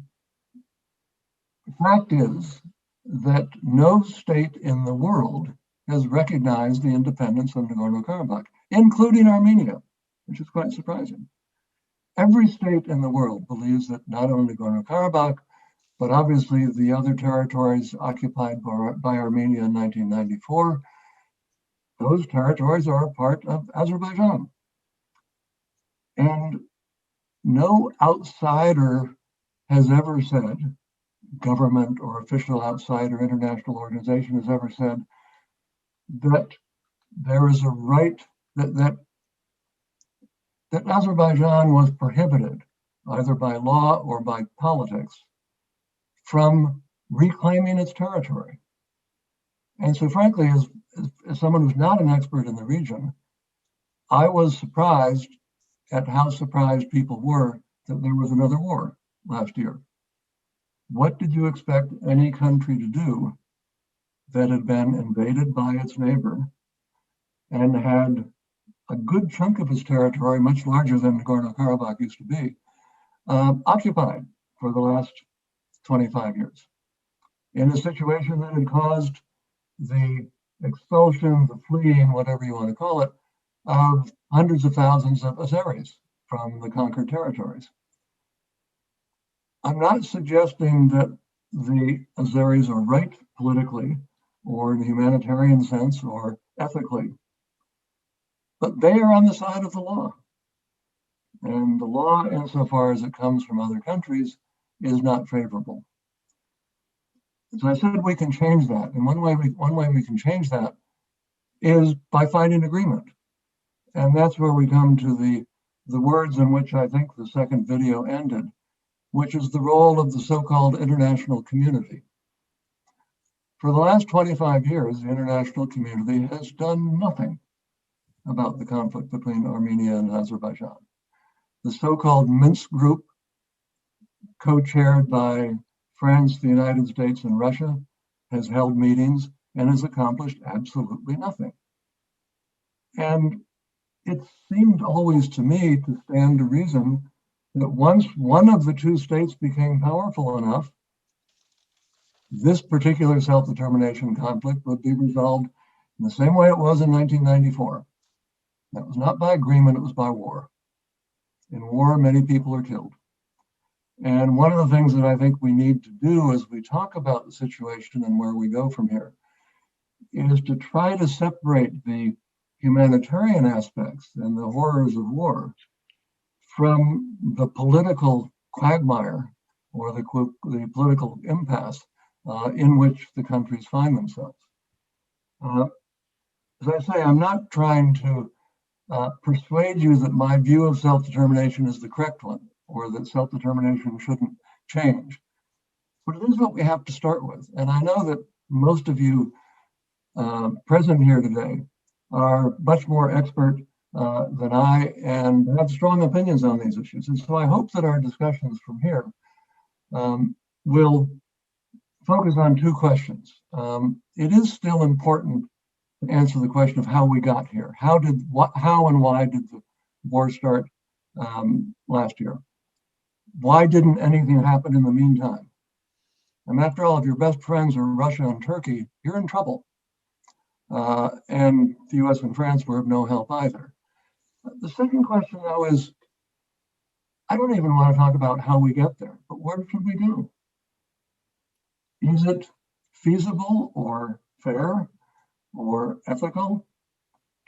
fact is that no state in the world has recognized the independence of Nagorno-Karabakh, including Armenia, which is quite surprising. Every state in the world believes that not only Nagorno-Karabakh, but obviously the other territories occupied by Armenia in 1994, those territories are a part of Azerbaijan. And no outsider has ever said, government or official outside or international organization has ever said, that there is a right that Azerbaijan was prohibited, either by law or by politics, from reclaiming its territory. And so frankly, as someone who's not an expert in the region, I was surprised at how surprised people were that there was another war last year. What did you expect any country to do that had been invaded by its neighbor and had a good chunk of its territory, much larger than Nagorno-Karabakh used to be, occupied for the last 25 years, in a situation that had caused the expulsion, the fleeing, whatever you want to call it, of hundreds of thousands of Azeris from the conquered territories. I'm not suggesting that the Azeris are right politically or in a humanitarian sense or ethically, but they are on the side of the law. And the law, insofar as it comes from other countries, is not favorable. As I said, we can change that. And one way we can change that is by finding agreement. And that's where we come to the words in which I think the second video ended, which is the role of the so-called international community. For the last 25 years, the international community has done nothing about the conflict between Armenia and Azerbaijan. The so-called Minsk group, co-chaired by France, the United States, and Russia, has held meetings and has accomplished absolutely nothing. And it seemed always to me to stand to reason that once one of the two states became powerful enough, this particular self-determination conflict would be resolved in the same way it was in 1994. That was not by agreement, it was by war. In war, many people are killed. And one of the things that I think we need to do as we talk about the situation and where we go from here is to try to separate the humanitarian aspects and the horrors of war from the political quagmire or the political impasse in which the countries find themselves. As I say, I'm not trying to persuade you that my view of self-determination is the correct one, or that self-determination shouldn't change. But it is what we have to start with. And I know that most of you present here today are much more expert than I and have strong opinions on these issues. And so I hope that our discussions from here will focus on two questions. It is still important to answer the question of how we got here. How and why did the war start last year? Why didn't anything happen in the meantime? And after all, if your best friends are Russia and Turkey, you're in trouble. And the US and France were of no help either. The second question, though, is I don't even want to talk about how we get there, but what should we do? Is it feasible or fair or ethical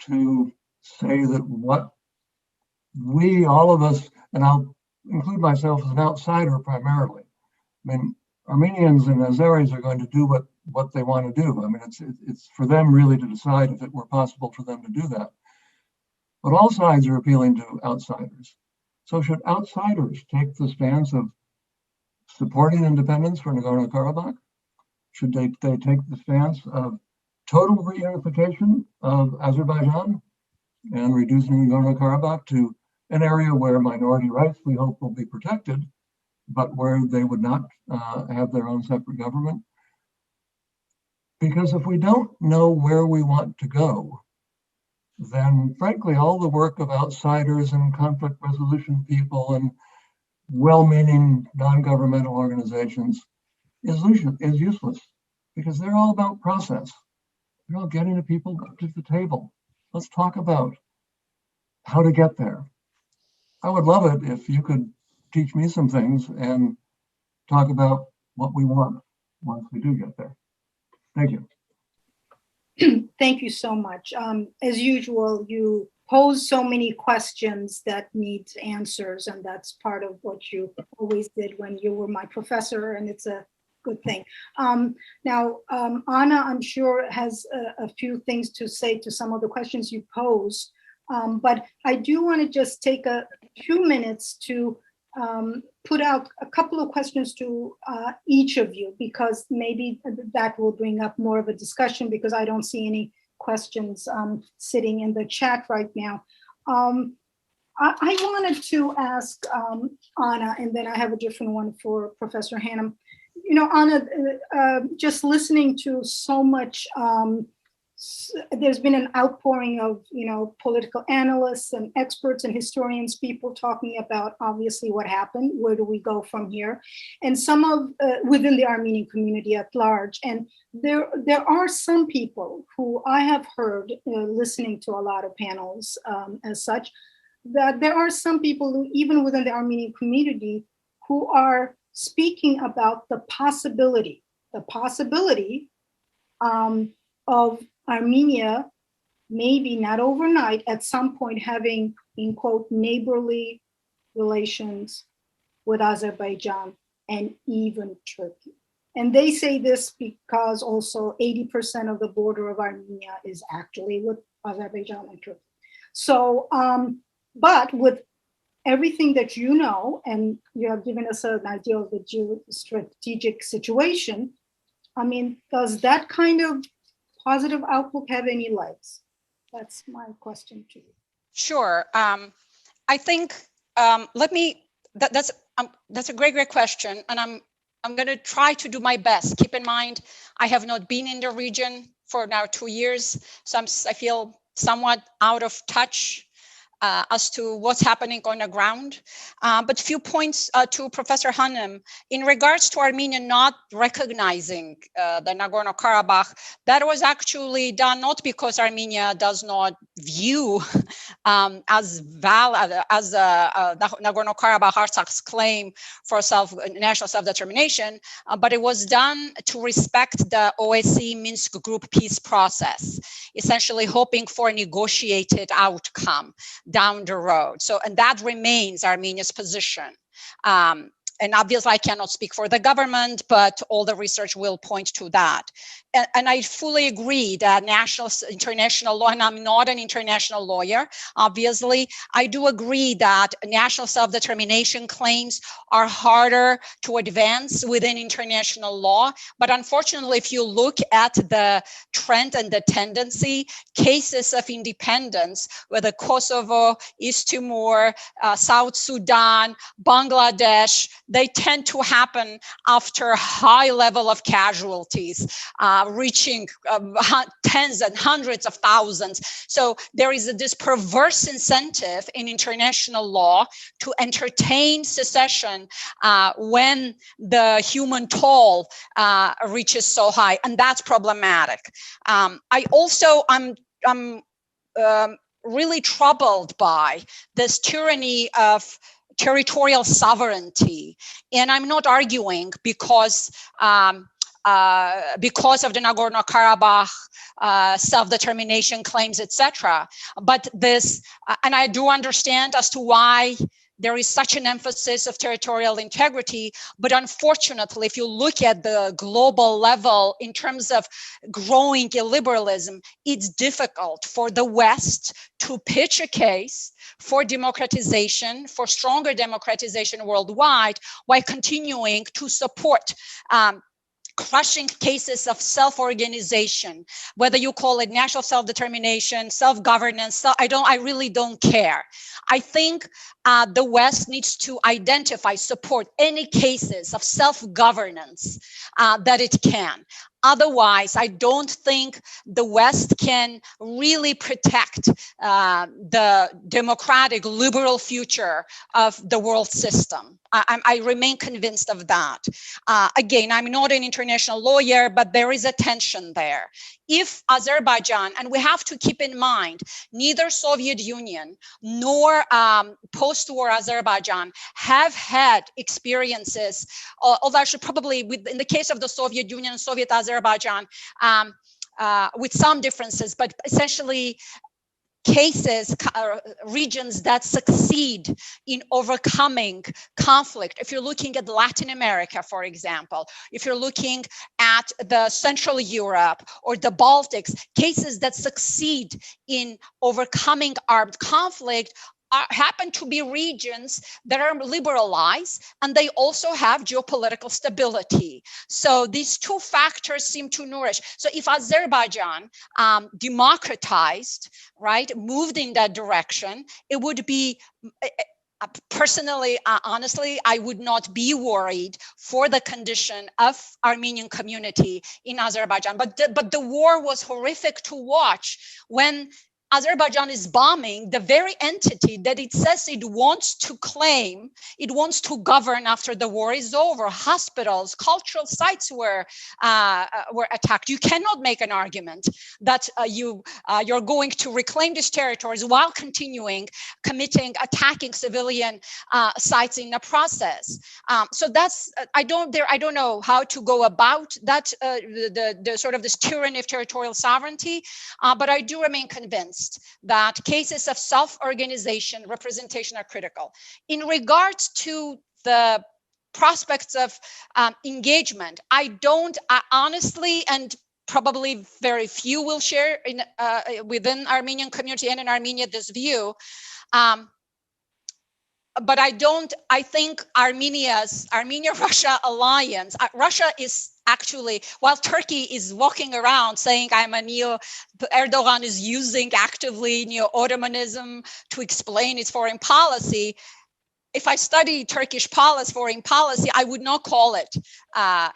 to say that what we, all of us, and I'll include myself as an outsider primarily. I mean, Armenians and Azeris are going to do what they want to do. I mean, it's for them really to decide if it were possible for them to do that. But all sides are appealing to outsiders. So should outsiders take the stance of supporting independence for Nagorno-Karabakh? Should they take the stance of total reunification of Azerbaijan and reducing Nagorno-Karabakh to an area where minority rights, we hope, will be protected, but where they would not have their own separate government? Because if we don't know where we want to go, then frankly, all the work of outsiders and conflict resolution people and well-meaning non-governmental organizations is useless, because they're all about process. They're all getting the people to the table. Let's talk about how to get there. I would love it if you could teach me some things and talk about what we want once we do get there. Thank you. Thank you so much. As usual, you pose so many questions that need answers, and that's part of what you always did when you were my professor, and it's a good thing. Now, Anna, I'm sure, has a few things to say to some of the questions you posed, but I do want to just take a few minutes to put out a couple of questions to each of you, because maybe that will bring up more of a discussion, because I don't see any questions sitting in the chat right now. I wanted to ask Anna, and then I have a different one for Professor Hannum. You know, Anna, just listening to so much, there's been an outpouring of, political analysts and experts and historians, people talking about obviously what happened, where do we go from here, and some of within the Armenian community at large. And there are some people who I have heard, listening to a lot of panels as such, that there are some people who, even within the Armenian community, who are speaking about the possibility of Armenia, maybe not overnight, at some point having, in quote, neighborly relations with Azerbaijan and even Turkey. And they say this because also 80% of the border of Armenia is actually with Azerbaijan and Turkey. So, but with everything that you know, and you have given us an idea of the geostrategic situation, I mean, does that kind of positive outlook have any legs? That's my question to you. Sure. I think that's a great question, and I'm going to try to do my best. Keep in mind, I have not been in the region for now 2 years, so I feel somewhat out of touch as to what's happening on the ground. But few points to Professor Hannum. In regards to Armenia not recognizing the Nagorno-Karabakh, that was actually done not because Armenia does not view as valid as Nagorno-Karabakh Artsakh's claim for national self-determination, but it was done to respect the OSCE Minsk Group peace process, essentially hoping for a negotiated outcome down the road. So, and that remains Armenia's position. And obviously I cannot speak for the government, but all the research will point to that. And I fully agree that international law, and I'm not an international lawyer, obviously, I do agree that national self-determination claims are harder to advance within international law. But unfortunately, if you look at the trend and the tendency, cases of independence, whether Kosovo, East Timor, South Sudan, Bangladesh, they tend to happen after a high level of casualties, reaching tens and hundreds of thousands. So there is this perverse incentive in international law to entertain secession when the human toll reaches so high, and that's problematic. I'm really troubled by this tyranny of territorial sovereignty, and I'm not arguing because of the Nagorno-Karabakh self-determination claims, etc. But this, and I do understand as to why there is such an emphasis of territorial integrity, but unfortunately, if you look at the global level in terms of growing illiberalism, it's difficult for the West to pitch a case for democratization, for stronger democratization worldwide, while continuing to support crushing cases of self-organization, whether you call it national self-determination, self-governance, I really don't care. I think the West needs to identify, support any cases of self-governance that it can. Otherwise, I don't think the West can really protect the democratic, liberal future of the world system. I remain convinced of that. Again, I'm not an international lawyer, but there is a tension there. If Azerbaijan, and we have to keep in mind, neither Soviet Union nor post-war Azerbaijan have had experiences, although I should probably, in the case of the Soviet Union and Soviet Azerbaijan, with some differences, but essentially cases, regions that succeed in overcoming conflict. If you're looking at Latin America, for example, if you're looking at the Central Europe or the Baltics, cases that succeed in overcoming armed conflict happen to be regions that are liberalized, and they also have geopolitical stability. So these two factors seem to nourish. So if Azerbaijan democratized, right, moved in that direction, it would be, personally, honestly, I would not be worried for the condition of Armenian community in Azerbaijan. But the war was horrific to watch when Azerbaijan is bombing the very entity that it says it wants to claim, it wants to govern after the war is over. Hospitals, cultural sites were attacked. You cannot make an argument that you're going to reclaim these territories while continuing attacking civilian sites in the process. So that's I don't know how to go about that the sort of this tyranny of territorial sovereignty, but I do remain convinced that cases of self-organization, representation are critical. In regards to the prospects of engagement, I honestly, and probably very few will share within Armenian community and in Armenia this view. But I think Armenia-Russia alliance, Russia is actually, while Turkey is walking around saying Erdogan is using actively neo-Ottomanism to explain its foreign policy, if I study Turkish foreign policy, I would not call it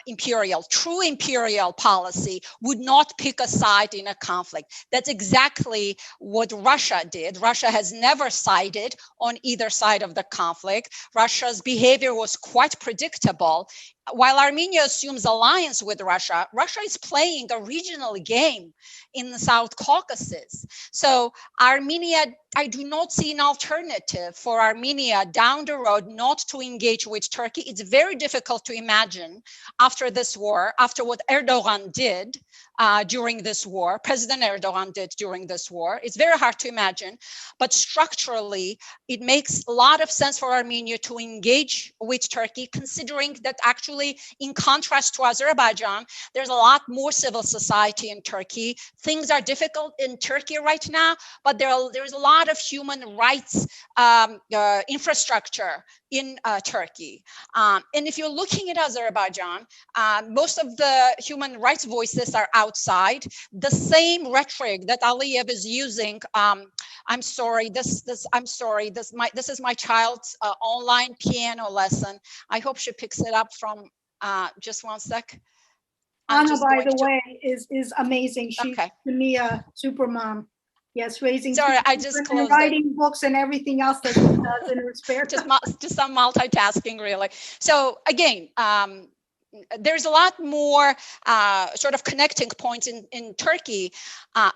imperial. True imperial policy would not pick a side in a conflict. That's exactly what Russia did. Russia has never sided on either side of the conflict. Russia's behavior was quite predictable. While Armenia assumes alliance with Russia, Russia is playing a regional game in the South Caucasus. So Armenia, I do not see an alternative for Armenia down the road not to engage with Turkey. It's very difficult to imagine after this war, after what Erdogan did during this war, President Erdogan did during this war. It's very hard to imagine, but structurally, it makes a lot of sense for Armenia to engage with Turkey, considering that actually, in contrast to Azerbaijan, there's a lot more civil society in Turkey. Things are difficult in Turkey right now, but there's a lot of human rights infrastructure in Turkey. And if you're looking at Azerbaijan, most of the human rights voices are outside. The same rhetoric that Aliyev is using. I'm sorry. This is my child's online piano lesson. I hope she picks it up from. Just one sec. Anna, by the way, is amazing. She's okay. To me a super mom. Yes, raising. Sorry, I just closed writing books and everything else that she does in her spare time. Just some multitasking, really. So again, there's a lot more sort of connecting points in Turkey,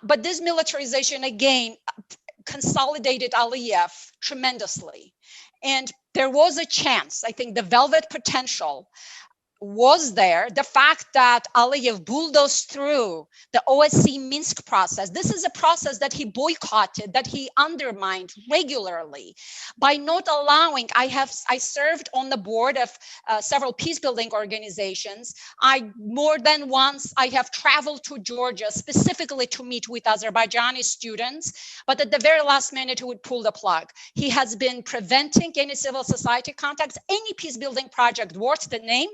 but this militarization again consolidated Aliyev tremendously, and there was a chance. I think the velvet potential was there. The fact that Aliyev bulldozed through the OSCE Minsk process, this is a process that he boycotted, that he undermined regularly by not allowing. I served on the board of several peacebuilding organizations. More than once I have traveled to Georgia specifically to meet with Azerbaijani students, but at the very last minute he would pull the plug. He has been preventing any civil society contacts. Any peacebuilding project worth the name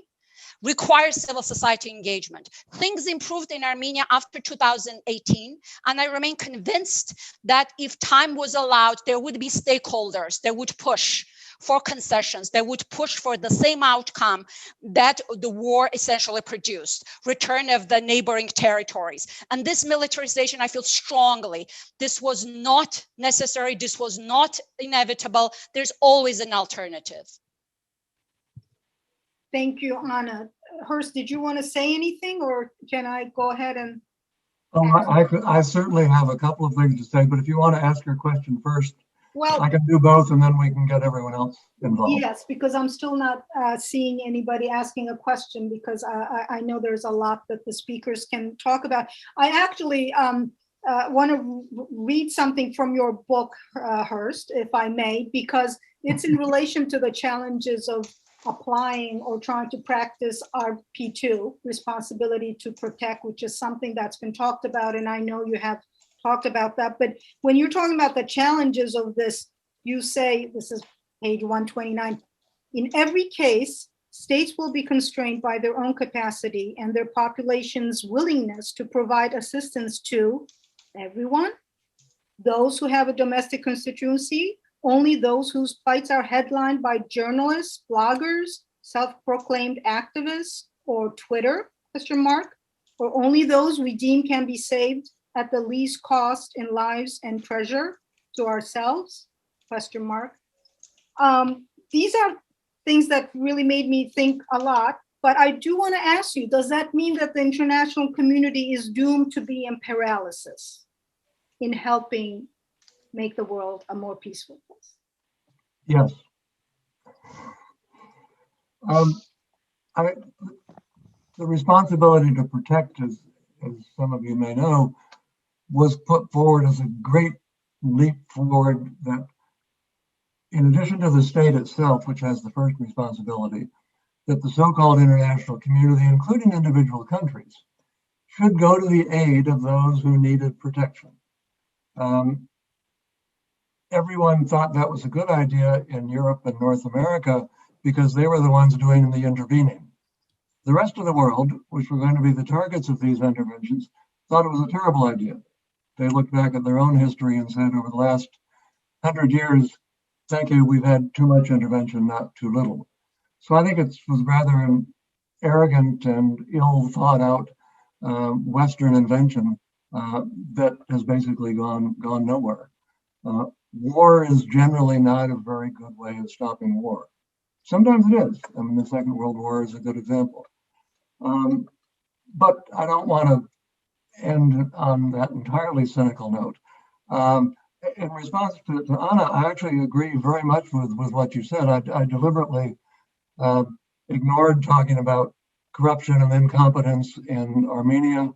requires civil society engagement. Things improved in Armenia after 2018, and I remain convinced that if time was allowed, there would be stakeholders that would push for concessions, that would push for the same outcome that the war essentially produced, return of the neighboring territories. And this militarization, I feel strongly, this was not necessary, this was not inevitable, there's always an alternative. Thank you, Anna. Hurst, did you want to say anything, or can I go ahead and? I certainly have a couple of things to say, but if you want to ask your question first, well, I can do both, and then we can get everyone else involved. Yes, because I'm still not seeing anybody asking a question, because I know there's a lot that the speakers can talk about. I actually want to read something from your book, Hurst, if I may, because it's in relation to the challenges of applying or trying to practice RP2, responsibility to protect, which is something that's been talked about, and I know you have talked about that. But when you're talking about the challenges of this, you say, this is page 129, in every case, states will be constrained by their own capacity and their population's willingness to provide assistance to everyone, those who have a domestic constituency, only those whose plights are headlined by journalists, bloggers, self-proclaimed activists, or Twitter, ? Or only those we deem can be saved at the least cost in lives and treasure to ourselves, ? These are things that really made me think a lot, but I do want to ask you, does that mean that the international community is doomed to be in paralysis in helping make the world a more peaceful place? Yes. The responsibility to protect, as some of you may know, was put forward as a great leap forward that, in addition to the state itself, which has the first responsibility, that the so-called international community, including individual countries, should go to the aid of those who needed protection. Everyone thought that was a good idea in Europe and North America because they were the ones doing the intervening. The rest of the world, which were going to be the targets of these interventions, thought it was a terrible idea. They looked back at their own history and said, over the last 100 years, thank you, we've had too much intervention, not too little. So I think it was rather an arrogant and ill thought out Western invention that has basically gone nowhere. War is generally not a very good way of stopping war. Sometimes it is. I mean, the Second World War is a good example. But I don't want to end on that entirely cynical note. In response to Anna, I actually agree very much with what you said. I deliberately ignored talking about corruption and incompetence in Armenia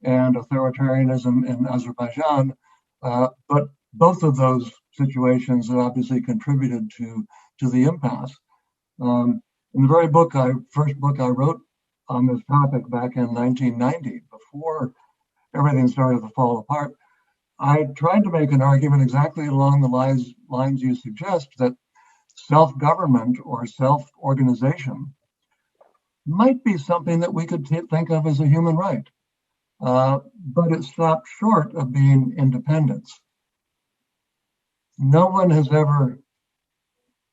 and authoritarianism in Azerbaijan, but both of those situations have obviously contributed to the impasse. In the very first book I wrote on this topic back in 1990, before everything started to fall apart, I tried to make an argument exactly along the lines you suggest, that self-government or self-organization might be something that we could think of as a human right, but it stopped short of being independence. No one has ever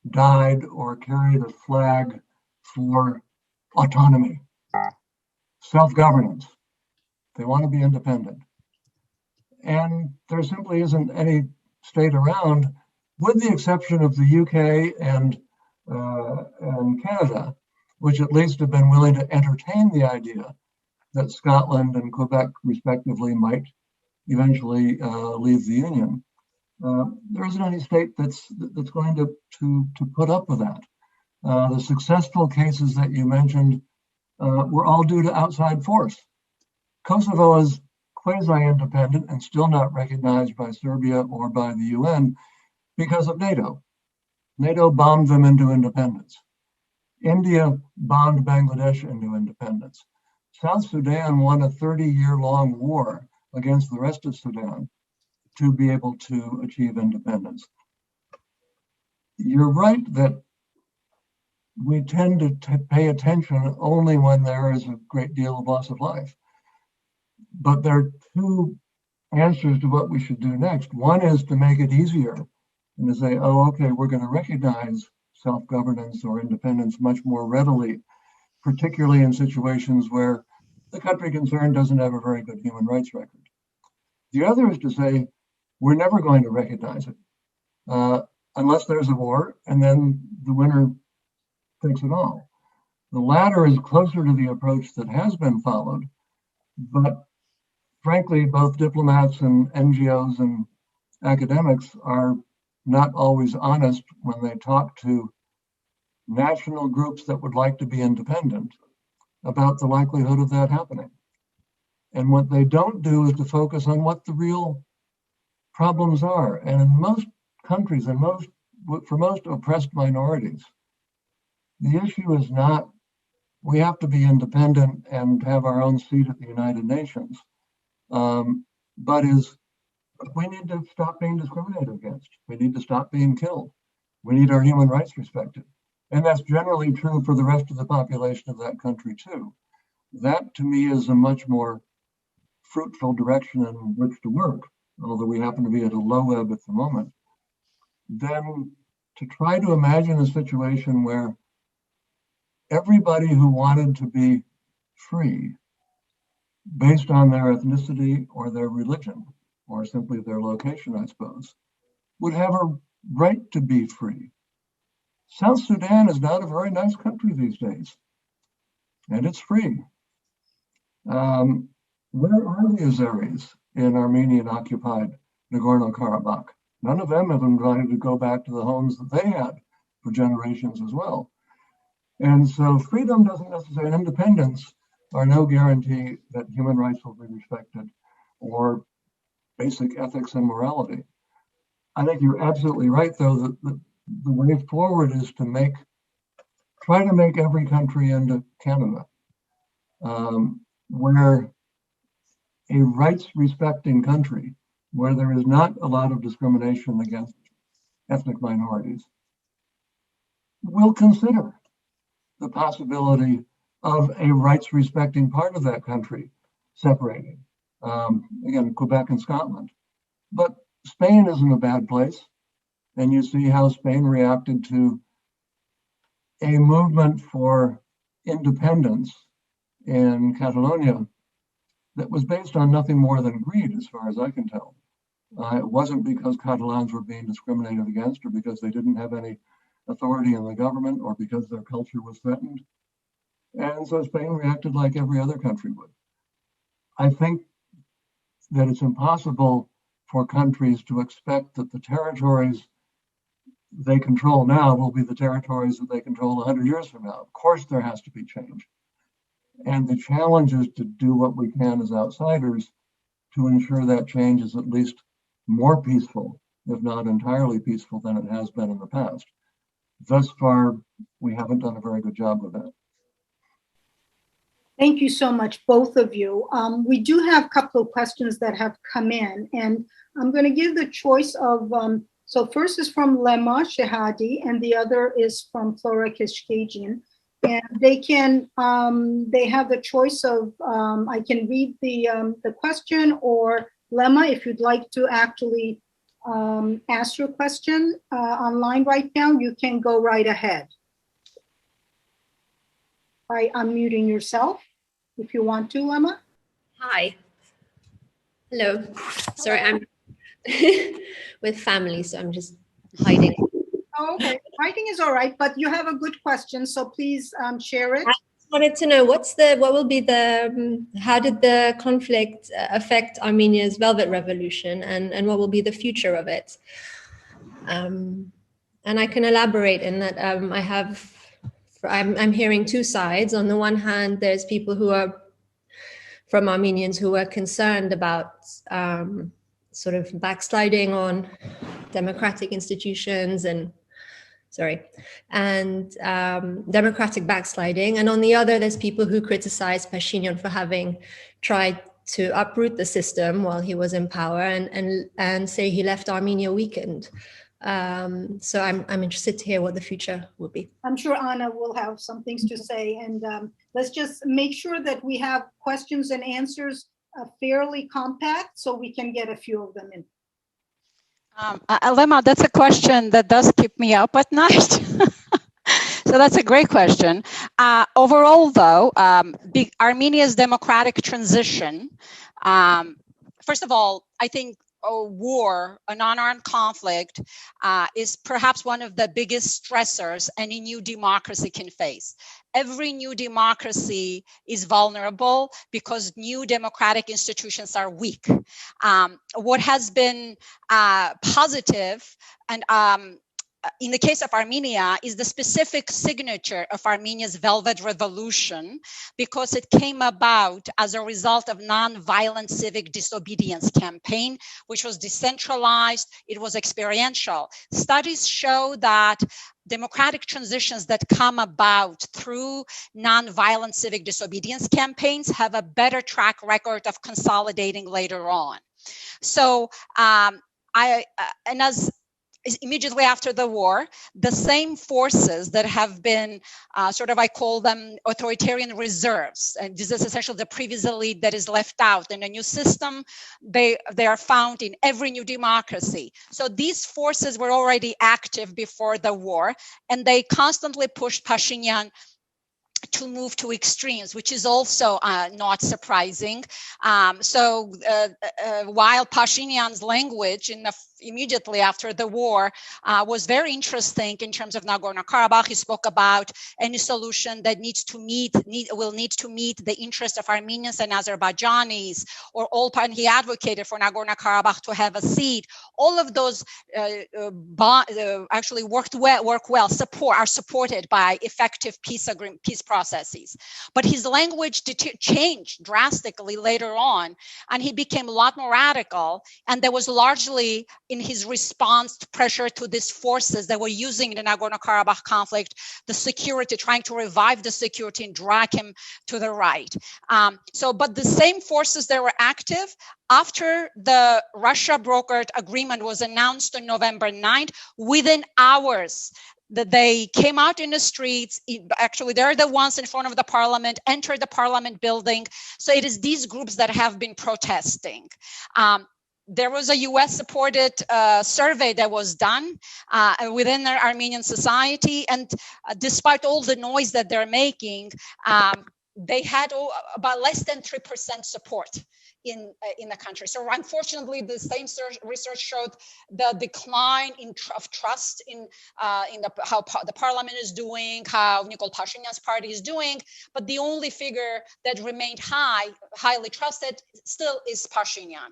died or carried a flag for autonomy, self-governance. They want to be independent. And there simply isn't any state around, with the exception of the UK and Canada, which at least have been willing to entertain the idea that Scotland and Quebec, respectively, might eventually leave the Union. There isn't any state that's going to put up with that. The successful cases that you mentioned were all due to outside force. Kosovo is quasi-independent and still not recognized by Serbia or by the UN because of NATO. NATO bombed them into independence. India bombed Bangladesh into independence. South Sudan won a 30-year-long war against the rest of Sudan to be able to achieve independence. You're right that we tend to pay attention only when there is a great deal of loss of life. But there are two answers to what we should do next. One is to make it easier and to say, oh, okay, we're going to recognize self-governance or independence much more readily, particularly in situations where the country concerned doesn't have a very good human rights record. The other is to say, we're never going to recognize it unless there's a war, and then the winner takes it all. The latter is closer to the approach that has been followed, but frankly, both diplomats and NGOs and academics are not always honest when they talk to national groups that would like to be independent about the likelihood of that happening. And what they don't do is to focus on what the real problems are. And in most countries, and for most oppressed minorities, the issue is not we have to be independent and have our own seat at the United Nations, but is we need to stop being discriminated against. We need to stop being killed. We need our human rights respected. And that's generally true for the rest of the population of that country too. That to me is a much more fruitful direction in which to work, although we happen to be at a low ebb at the moment, than to try to imagine a situation where everybody who wanted to be free based on their ethnicity or their religion, or simply their location, I suppose, would have a right to be free. South Sudan is not a very nice country these days, and it's free. Where are the Azeris in Armenian-occupied Nagorno-Karabakh? None of them have invited to go back to the homes that they had for generations as well. And so freedom doesn't necessarily, and independence are no guarantee that human rights will be respected or basic ethics and morality. I think you're absolutely right, though, that the way forward is to try to make every country into Canada, where a rights-respecting country, where there is not a lot of discrimination against ethnic minorities, will consider the possibility of a rights-respecting part of that country separating. Again, Quebec and Scotland. But Spain isn't a bad place. And you see how Spain reacted to a movement for independence in Catalonia that was based on nothing more than greed, as far as I can tell. It wasn't because Catalans were being discriminated against or because they didn't have any authority in the government or because their culture was threatened. And so Spain reacted like every other country would. I think that it's impossible for countries to expect that the territories they control now will be the territories that they control 100 years from now. Of course, there has to be change. And the challenge is to do what we can as outsiders to ensure that change is at least more peaceful, if not entirely peaceful, than it has been in the past. Thus far, we haven't done a very good job with that. Thank you so much, both of you. We do have a couple of questions that have come in, and I'm going to give the choice of, so first is from Lema Shehadi, and the other is from Flora Kishkagian. And they can, they have the choice of, I can read the question, or Lema, if you'd like to actually ask your question online right now, you can go right ahead by unmuting yourself, if you want to, Lema. Hi. Hello. Sorry, I'm with family, so I'm just hiding. Oh, okay, hiding is all right, but you have a good question, so please share it. I just wanted to know what will be the, how did the conflict affect Armenia's Velvet Revolution, and what will be the future of it? And I can elaborate in that I'm hearing two sides. On the one hand, there's people who are from Armenians who are concerned about sort of backsliding on democratic institutions and democratic backsliding. And on the other, there's people who criticize Pashinyan for having tried to uproot the system while he was in power and say he left Armenia weakened. So I'm interested to hear what the future will be. I'm sure Anna will have some things to say, and let's just make sure that we have questions and answers fairly compact so we can get a few of them in. Lema, that's a question that does keep me up at night. So that's a great question. Overall, though, Armenia's democratic transition, first of all, I think a war, an unarmed conflict, is perhaps one of the biggest stressors any new democracy can face. Every new democracy is vulnerable because new democratic institutions are weak. What has been positive and in the case of Armenia is the specific signature of Armenia's Velvet Revolution, because it came about as a result of non-violent civic disobedience campaign, which was decentralized, it was experiential. Studies show that democratic transitions that come about through non-violent civic disobedience campaigns have a better track record of consolidating later on. So, immediately after the war, the same forces that have been I call them authoritarian reserves, and this is essentially the previous elite that is left out in a new system. They are found in every new democracy. So these forces were already active before the war, and they constantly pushed Pashinyan to move to extremes, which is also not surprising. While Pashinyan's language immediately after the war was very interesting in terms of Nagorno-Karabakh, he spoke about any solution that will need to meet the interests of Armenians and Azerbaijanis, or and he advocated for Nagorno-Karabakh to have a seat. All of those actually work well, are supported by effective peace processes. But his language changed drastically later on, and he became a lot more radical, and there was largely in his response to pressure to these forces that were using the Nagorno-Karabakh conflict, the security, trying to revive the security and drag him to the right. But the same forces that were active after the Russia brokered agreement was announced on November 9th, within hours, that they came out in the streets. Actually, they're the ones in front of the parliament, entered the parliament building. So it is these groups that have been protesting. There was a US-supported survey that was done within the Armenian society, and despite all the noise that they're making, they had about less than 3% support in the country. So unfortunately, the same research showed the decline of trust in how the parliament is doing, how Nikol Pashinyan's party is doing. But the only figure that remained highly trusted still is Pashinyan.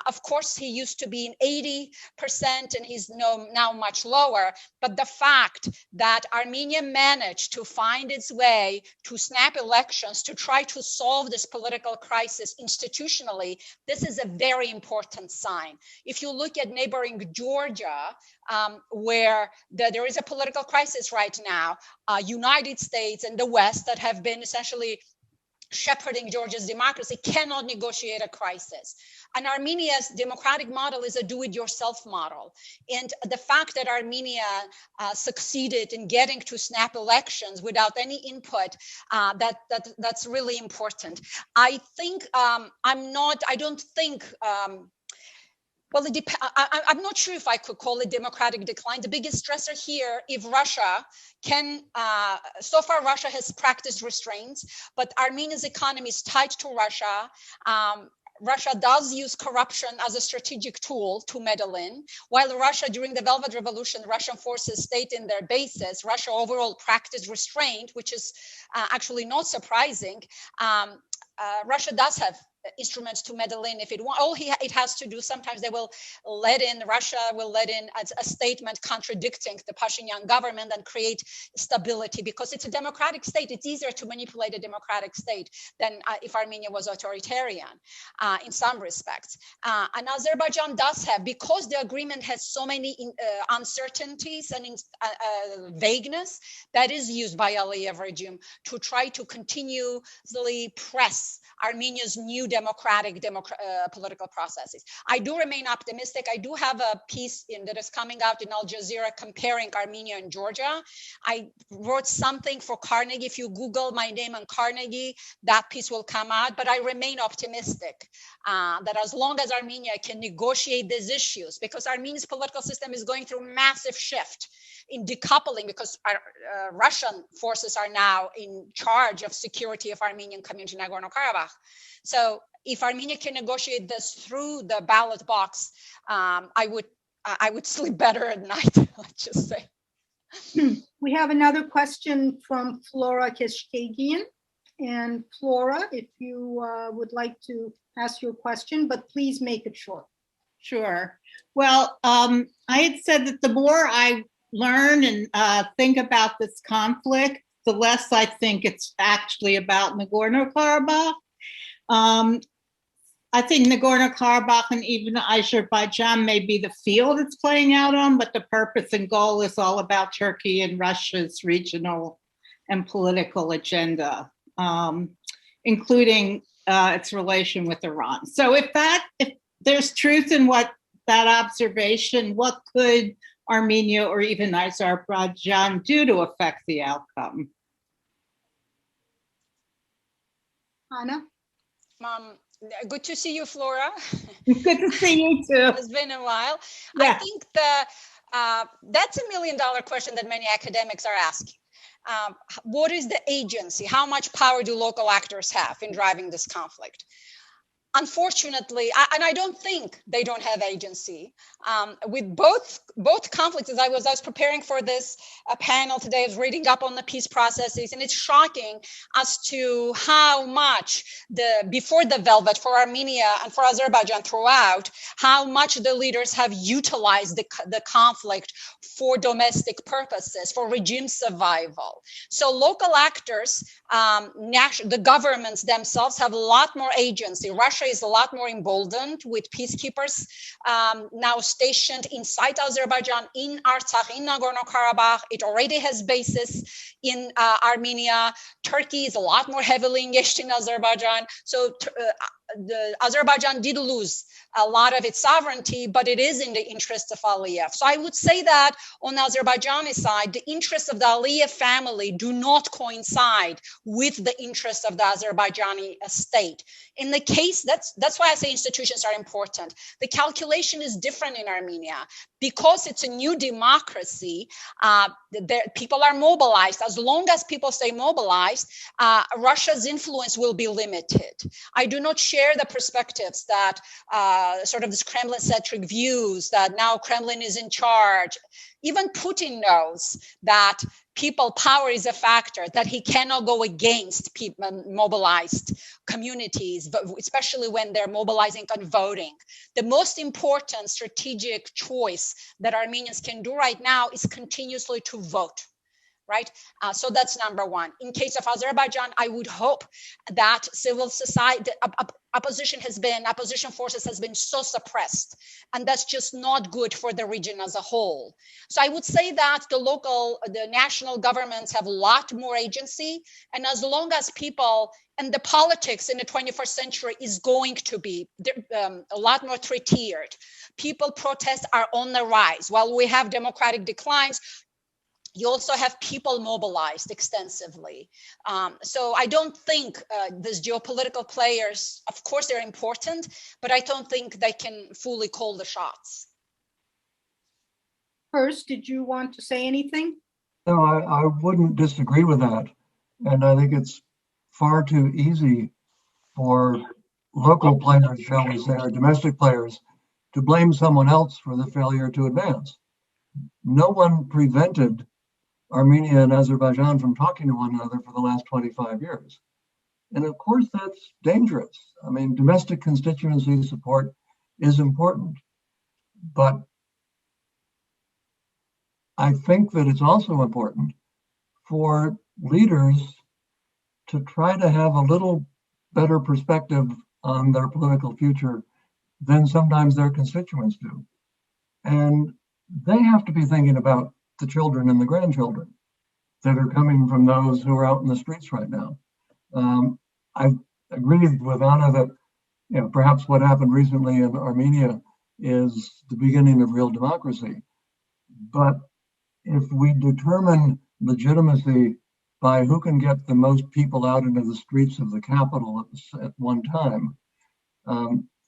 Of course, he used to be in 80% and he's now much lower. But the fact that Armenia managed to find its way to snap elections to try to solve this political crisis institutionally, this is a very important sign. If you look at neighboring Georgia, where there is a political crisis right now, United States and the West that have been essentially shepherding Georgia's democracy cannot negotiate a crisis. And Armenia's democratic model is a do-it-yourself model. And the fact that Armenia succeeded in getting to snap elections without any input, that's really important. I think I'm not sure if I could call it democratic decline. The biggest stressor here, if Russia can, so far Russia has practiced restraints, but Armenia's economy is tied to Russia. Russia does use corruption as a strategic tool to meddle in. While Russia, during the Velvet Revolution, Russian forces stayed in their bases, Russia overall practiced restraint, which is actually not surprising. Russia does have instruments to meddle in if it wants. All it has to do, sometimes Russia will let in a statement contradicting the Pashinyan government and create stability, because it's a democratic state. It's easier to manipulate a democratic state than if Armenia was authoritarian in some respects. And Azerbaijan does have, because the agreement has so many uncertainties and vagueness, that is used by Aliyev regime to try to continuously press Armenia's new democratic political processes. I do remain optimistic. I do have a piece that is coming out in Al Jazeera comparing Armenia and Georgia. I wrote something for Carnegie. If you Google my name and Carnegie, that piece will come out. But I remain optimistic that as long as Armenia can negotiate these issues, because Armenia's political system is going through massive shift in decoupling, because Russian forces are now in charge of security of Armenian community in Nagorno-Karabakh. So if Armenia can negotiate this through the ballot box, I would sleep better at night, let's just say. We have another question from Flora Keshkagian. And Flora, if you would like to ask your question, but please make it short. Sure. Well, I had said that the more I learn and think about this conflict, the less I think it's actually about Nagorno-Karabakh. I think Nagorno-Karabakh and even Azerbaijan may be the field it's playing out on, but the purpose and goal is all about Turkey and Russia's regional and political agenda, including its relation with Iran. So if there's truth in what that observation, what could Armenia or even Azerbaijan do to affect the outcome? Anna? Good to see you, Flora. Good to see you too. It's been a while. Yeah. I think that's $1 million question that many academics are asking. What is the agency? How much power do local actors have in driving this conflict? Unfortunately, and I don't think they don't have agency. With both conflicts, as I was preparing for this panel today, I was reading up on the peace processes, and it's shocking as to how much before the Velvet, for Armenia and for Azerbaijan throughout, how much the leaders have utilized the conflict for domestic purposes, for regime survival. So local actors, the governments themselves have a lot more agency. Russia is a lot more emboldened with peacekeepers now stationed inside Azerbaijan, in Artsakh, in Nagorno-Karabakh. It already has bases in Armenia. Turkey is a lot more heavily engaged in Azerbaijan. So Azerbaijan did lose a lot of its sovereignty, but it is in the interest of Aliyev. So I would say that on the Azerbaijani side, the interests of the Aliyev family do not coincide with the interests of the Azerbaijani state. In the case, that's why I say institutions are important. The calculation is different in Armenia. Because it's a new democracy, people are mobilized. As long as people stay mobilized, Russia's influence will be limited. I do not share the perspectives that sort of this Kremlin-centric views that now Kremlin is in charge. Even Putin knows that people power is a factor, that he cannot go against mobilized communities, but especially when they're mobilizing on voting. The most important strategic choice that Armenians can do right now is continuously to vote. Right? So that's number one. In case of Azerbaijan, I would hope that civil society, opposition forces has been so suppressed, and that's just not good for the region as a whole. So I would say that the national governments have a lot more agency, and as long as people, and the politics in the 21st century is going to be a lot more three-tiered. People protests are on the rise. While we have democratic declines, you also have people mobilized extensively. So I don't think these geopolitical players, of course they're important, but I don't think they can fully call the shots. Hurst, did you want to say anything? No, I wouldn't disagree with that. And I think it's far too easy for local players, shall we say, or domestic players, to blame someone else for the failure to advance. No one prevented Armenia and Azerbaijan from talking to one another for the last 25 years. And of course, that's dangerous. I mean, domestic constituency support is important, but I think that it's also important for leaders to try to have a little better perspective on their political future than sometimes their constituents do. And they have to be thinking about the children and the grandchildren that are coming from those who are out in the streets right now. I agree with Anna that perhaps what happened recently in Armenia is the beginning of real democracy. But if we determine legitimacy by who can get the most people out into the streets of the capital at one time,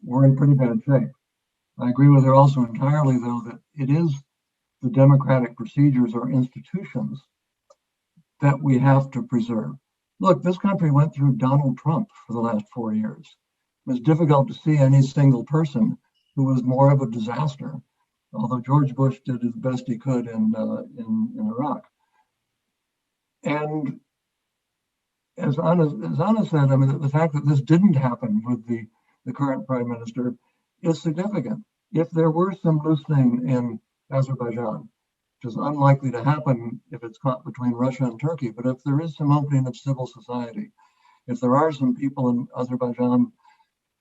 we're in pretty bad shape. I agree with her also entirely, though, that it is the democratic procedures or institutions that we have to preserve. Look, this country went through Donald Trump for the last 4 years. It was difficult to see any single person who was more of a disaster, although George Bush did as best he could in Iraq. And as Anna said, I mean, the fact that this didn't happen with the current prime minister is significant. If there were some loosening in Azerbaijan, which is unlikely to happen if it's caught between Russia and Turkey, but if there is some opening of civil society, if there are some people in Azerbaijan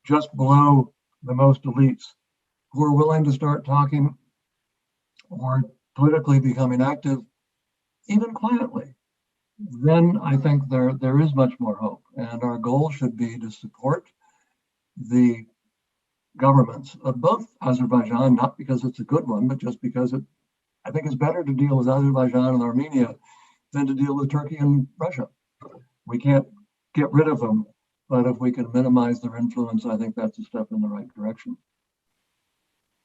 just below the most elites who are willing to start talking or politically becoming active, even quietly, then I think there is much more hope. And our goal should be to support the governments of both Azerbaijan, not because it's a good one, but just because I think it's better to deal with Azerbaijan and Armenia than to deal with Turkey and Russia. We can't get rid of them, but if we can minimize their influence, I think that's a step in the right direction.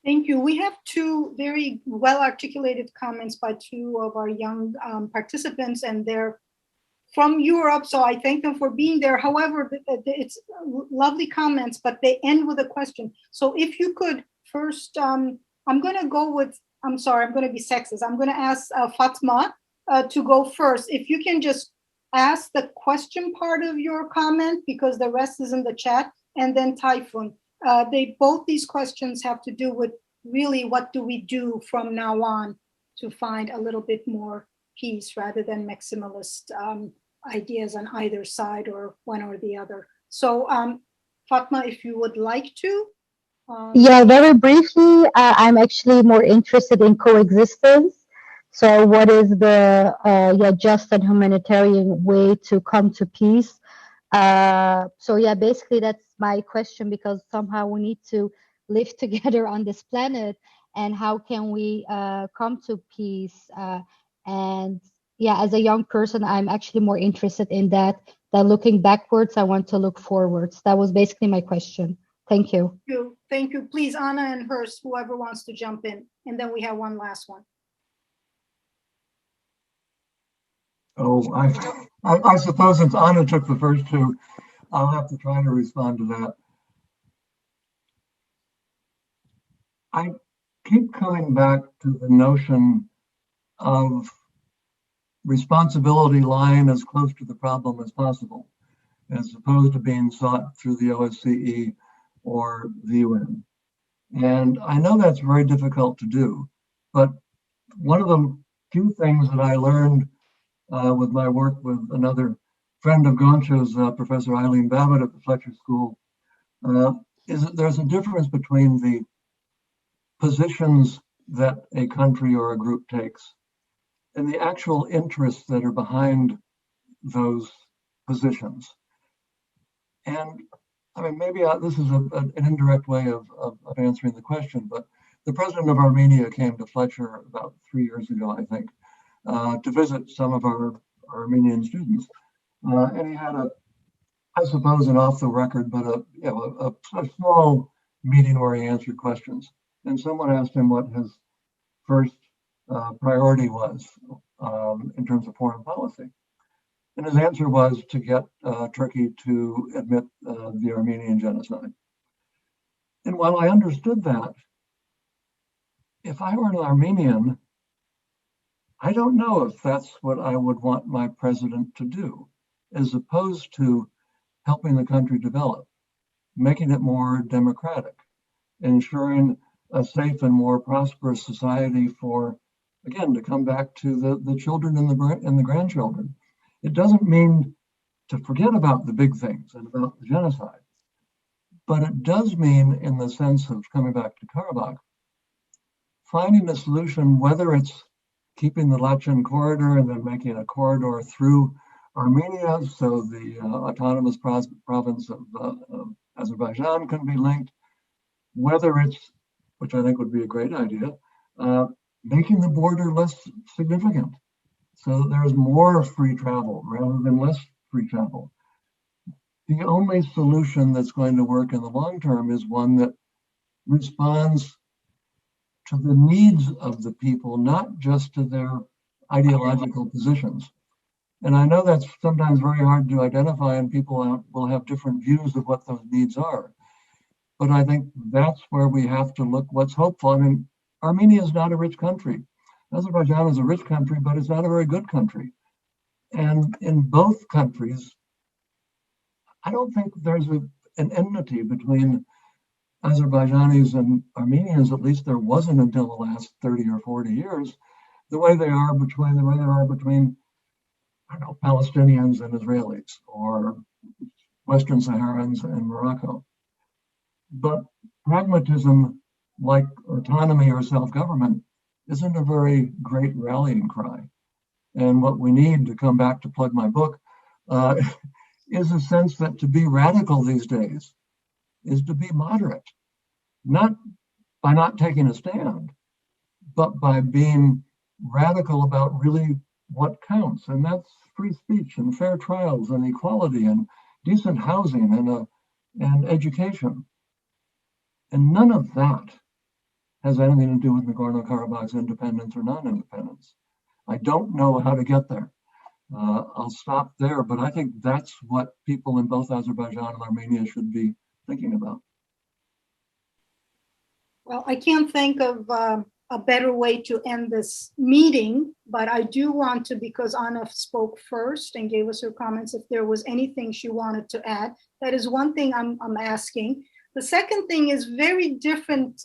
Thank you. We have two very well-articulated comments by two of our young participants, and they're from Europe, so I thank them for being there. However, it's lovely comments, but they end with a question. So if you could first, I'm going to go with, I'm sorry, I'm going to be sexist. I'm going to ask Fatma to go first. If you can just ask the question part of your comment, because the rest is in the chat, and then Typhoon. Both these questions have to do with really what do we do from now on to find a little bit more peace rather than maximalist ideas on either side or one or the other. So Fatma, if you would like to. Yeah, very briefly, I'm actually more interested in coexistence. So what is the just and humanitarian way to come to peace So yeah, basically that's my question, because somehow we need to live together on this planet, and how can we come to peace? And yeah, as a young person, I'm actually more interested in that than looking backwards. I want to look forwards. That was basically my question. Thank you. Thank you. Please, Anna and Hurst, whoever wants to jump in. And then we have one last one. Oh, I suppose since Anna took the first two, I'll have to try to respond to that. I keep coming back to the notion of responsibility lying as close to the problem as possible, as opposed to being sought through the OSCE or the UN. And I know that's very difficult to do, but one of the few things that I learned with my work with another friend of Gonca's, Professor Eileen Babbitt at the Fletcher School, is that there's a difference between the positions that a country or a group takes and the actual interests that are behind those positions. And I mean, maybe this is an indirect way of answering the question, but the president of Armenia came to Fletcher about 3 years ago, I think, to visit some of our Armenian students. And he had I suppose, an off the record, but a small meeting where he answered questions. And someone asked him what his first priority was in terms of foreign policy. And his answer was to get Turkey to admit the Armenian genocide. And while I understood that, if I were an Armenian, I don't know if that's what I would want my president to do, as opposed to helping the country develop, making it more democratic, ensuring a safe and more prosperous society for, again, to come back to the children and the grandchildren. It doesn't mean to forget about the big things and about the genocide, but it does mean, in the sense of coming back to Karabakh, finding a solution, whether it's keeping the Lachen corridor and then making a corridor through Armenia so the autonomous province of Azerbaijan can be linked, whether it's, which I think would be a great idea, making the border less significant so that there's more free travel rather than less free travel. The only solution that's going to work in the long term is one that responds to the needs of the people, not just to their ideological positions. And I know that's sometimes very hard to identify, and people will have different views of what those needs are. But I think that's where we have to look what's hopeful. I mean, Armenia is not a rich country. Azerbaijan is a rich country, but it's not a very good country. And in both countries, I don't think there's an enmity between Azerbaijanis and Armenians. At least there wasn't until the last 30 or 40 years, the way there are between I don't know, Palestinians and Israelis, or Western Saharans and Morocco. But pragmatism, like autonomy or self-government, isn't a very great rallying cry. And what we need, to come back to plug my book, is a sense that to be radical these days is to be moderate, not by not taking a stand, but by being radical about really what counts, and that's free speech and fair trials and equality and decent housing and education. And none of that has anything to do with Nagorno-Karabakh's independence or non-independence. I don't know how to get there. I'll stop there, but I think that's what people in both Azerbaijan and Armenia should be thinking about. Well, I can't think of a better way to end this meeting, but I do want to, because Anna spoke first and gave us her comments, if there was anything she wanted to add. That is one thing I'm asking. The second thing is very different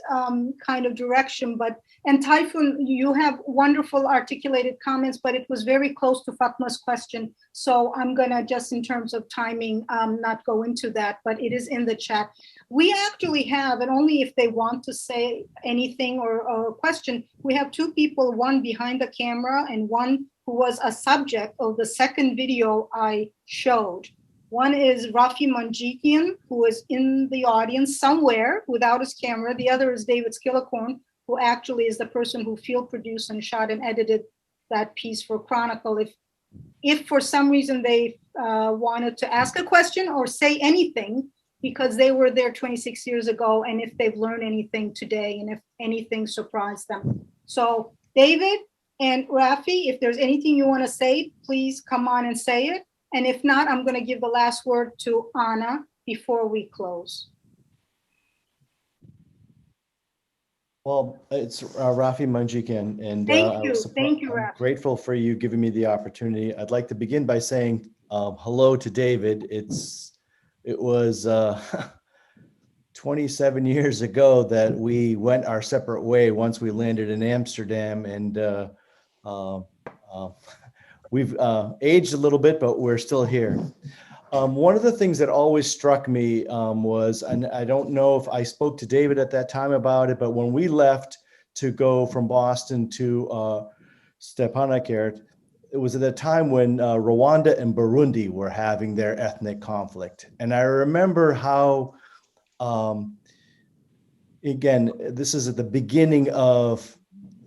kind of direction, and Typhoon, you have wonderful articulated comments, but it was very close to Fatma's question. So I'm gonna, just in terms of timing, not go into that, but it is in the chat. We actually have, and only if they want to say anything or a question, we have two people, one behind the camera and one who was a subject of the second video I showed. One is Rafi Manjikian, who is in the audience somewhere without his camera. The other is David Skillicorn, who actually is the person who field produced and shot and edited that piece for Chronicle. If for some reason they wanted to ask a question or say anything, because they were there 26 years ago, and if they've learned anything today, and if anything surprised them. So David and Rafi, if there's anything you want to say, please come on and say it. And if not, I'm going to give the last word to Anna before we close. Well, it's Rafi Manjikian, and Thank you, I'm Rafi. grateful for you giving me the opportunity. I'd like to begin by saying hello to David. It was 27 years ago that we went our separate way once we landed in Amsterdam, and we've aged a little bit, but we're still here. One of the things that always struck me was, and I don't know if I spoke to David at that time about it, but when we left to go from Boston to Stepanakert, it was at a time when Rwanda and Burundi were having their ethnic conflict. And I remember how, again, this is at the beginning of,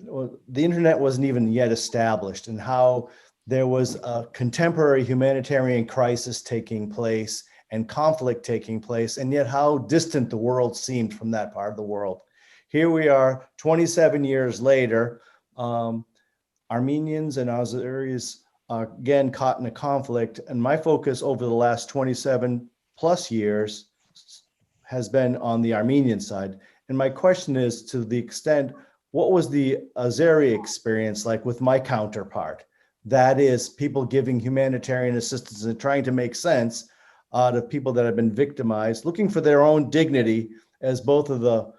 well, the internet wasn't even yet established, and how there was a contemporary humanitarian crisis taking place and conflict taking place, and yet how distant the world seemed from that part of the world. Here we are 27 years later, Armenians and Azeris are again caught in a conflict, and my focus over the last 27 plus years has been on the Armenian side. And my question is, to the extent, what was the Azeri experience like with my counterpart? That is, people giving humanitarian assistance and trying to make sense out of people that have been victimized, looking for their own dignity, as both of the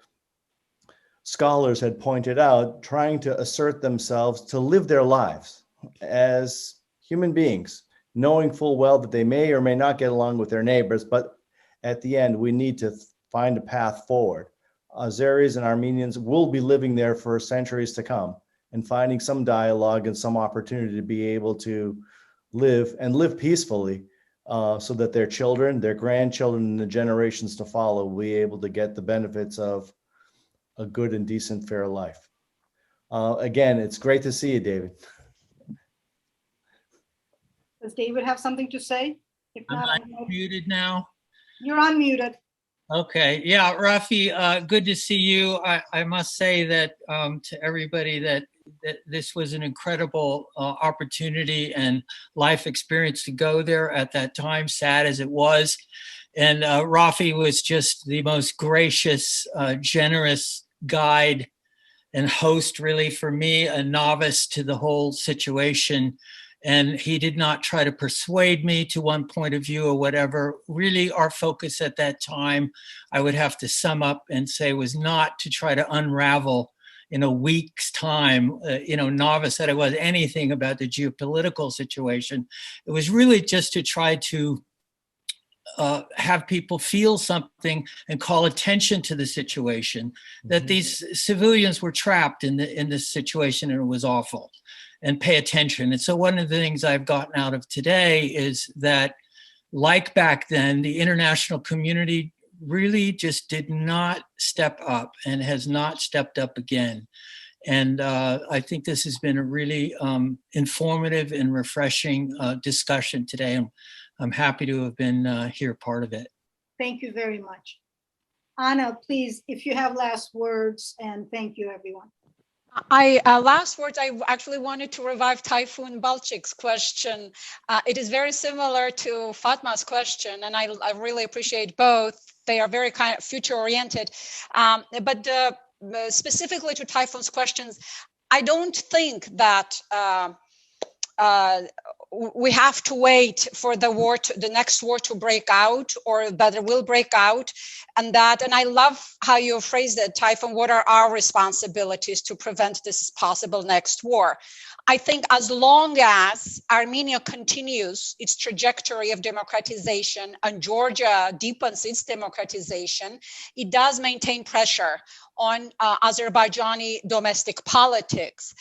scholars had pointed out, trying to assert themselves to live their lives as human beings, knowing full well that they may or may not get along with their neighbors, but at the end, we need to find a path forward. Azeris and Armenians will be living there for centuries to come, and finding some dialogue and some opportunity to be able to live peacefully, so that their children, their grandchildren, and the generations to follow will be able to get the benefits of a good and decent, fair life. Again, it's great to see you, David. Does David have something to say? If not, I'm muted now. You're unmuted. Okay, yeah, Rafi, good to see you. I must say that to everybody that this was an incredible opportunity and life experience to go there at that time, sad as it was. And Rafi was just the most gracious, generous guide and host, really, for me, a novice to the whole situation. And he did not try to persuade me to one point of view or whatever. Really, our focus at that time, I would have to sum up and say, was not to try to unravel in a week's time, novice that I was, anything about the geopolitical situation. It was really just to try to have people feel something and call attention to the situation, that these civilians were trapped in this situation, and it was awful, and pay attention. And so one of the things I've gotten out of today is that, like back then, the international community really just did not step up and has not stepped up again. And I think this has been a really informative and refreshing discussion today. I'm happy to have been here part of it. Thank you very much. Anna, please, if you have last words, and thank you, everyone. Last words, I actually wanted to revive Tayfun Balchik's question. It is very similar to Fatma's question, and I really appreciate both. They are very kind of future-oriented. But specifically to Tayfun's questions, I don't think that we have to wait for the next war to break out, or that it will break out, and I love how you phrased it, Tayfun. What are our responsibilities to prevent this possible next war? I think as long as Armenia continues its trajectory of democratization and Georgia deepens its democratization, it does maintain pressure on Azerbaijani domestic politics.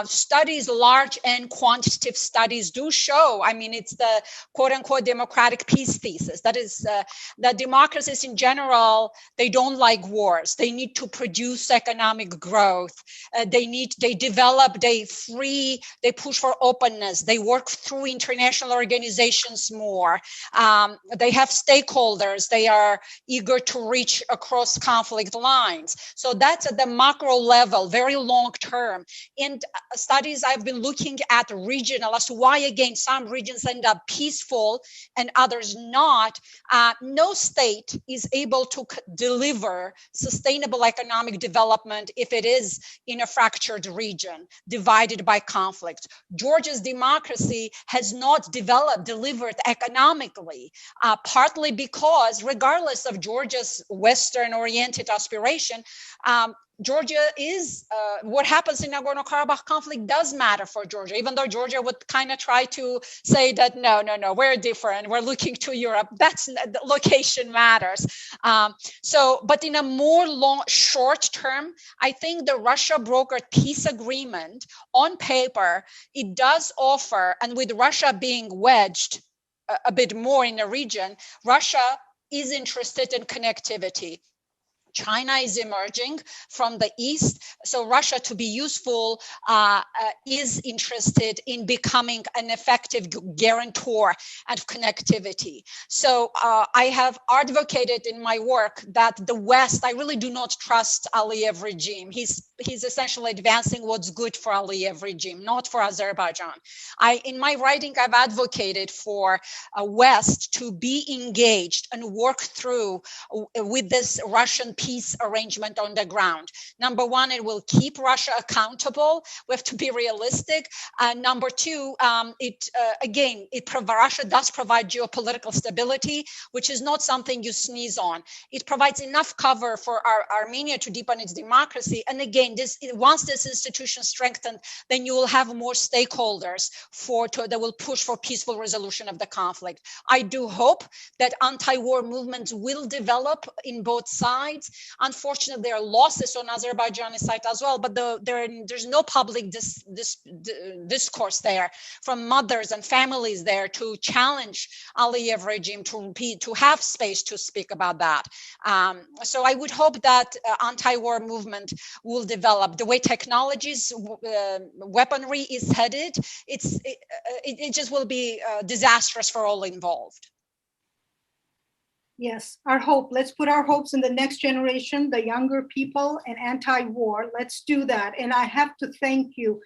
Studies, large and quantitative studies, do show, I mean, it's the quote unquote democratic peace thesis. That is, that democracies in general, they don't like wars. They need to produce economic growth. They develop, they push for openness. They work through international organizations more. They have stakeholders. They are eager to reach across conflict lines. So that's at the macro level, very long term. In studies I've been looking at regional as to why, again, some regions end up peaceful and others not. No state is able to deliver sustainable economic development if it is in a fractured region, divided by conflict. Georgia's democracy has not delivered economically, partly because regardless of Georgia's Western-oriented aspiration, Georgia is, what happens in Nagorno-Karabakh conflict does matter for Georgia, even though Georgia would kind of try to say that, no, we're different, we're looking to Europe. That's, the location matters. But in a more short term, I think the Russia brokered peace agreement on paper, it does offer, and with Russia being wedged a bit more in the region, Russia is interested in connectivity. China is emerging from the east, so Russia, to be useful, is interested in becoming an effective guarantor of connectivity. So I have advocated in my work that the West, I really do not trust Aliyev regime. He's essentially advancing what's good for Aliyev regime, not for Azerbaijan. In my writing, I've advocated for West to be engaged and work through with this Russian peace arrangement on the ground. Number one, it will keep Russia accountable. We have to be realistic. Number two, Russia does provide geopolitical stability, which is not something you sneeze on. It provides enough cover for Armenia to deepen its democracy. And again, once this institution is strengthened, then you will have more stakeholders that will push for peaceful resolution of the conflict. I do hope that anti-war movements will develop in both sides. Unfortunately, there are losses on Azerbaijani side as well, but there's no public discourse there from mothers and families there to challenge Aliyev regime to have space to speak about that. So I would hope that anti-war movement will develop. The way technologies, weaponry is headed, it just will be disastrous for all involved. Yes, our hope. Let's put our hopes in the next generation, the younger people, and anti-war. Let's do that. And I have to thank you,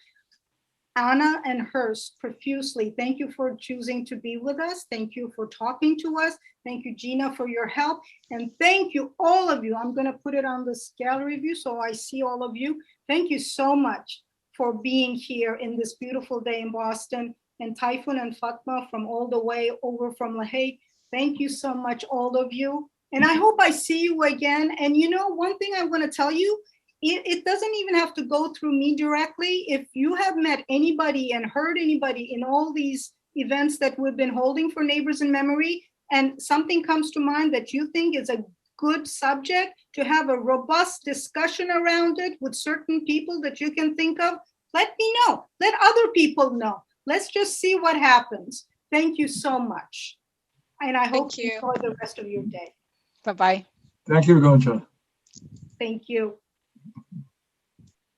Anna and Hurst, profusely. Thank you for choosing to be with us. Thank you for talking to us. Thank you, Gina, for your help. And thank you, all of you. I'm going to put it on this gallery view so I see all of you. Thank you so much for being here in this beautiful day in Boston. And Typhoon and Fatma from all the way over from La Haye. Thank you so much, all of you. And I hope I see you again. And you know, one thing I'm going to tell you, it doesn't even have to go through me directly. If you have met anybody and heard anybody in all these events that we've been holding for Neighbors in Memory, and something comes to mind that you think is a good subject to have a robust discussion around it with certain people that you can think of, let me know. Let other people know. Let's just see what happens. Thank you so much. And I hope you enjoy the rest of your day. Bye-bye. Thank you, Gonca. Thank you.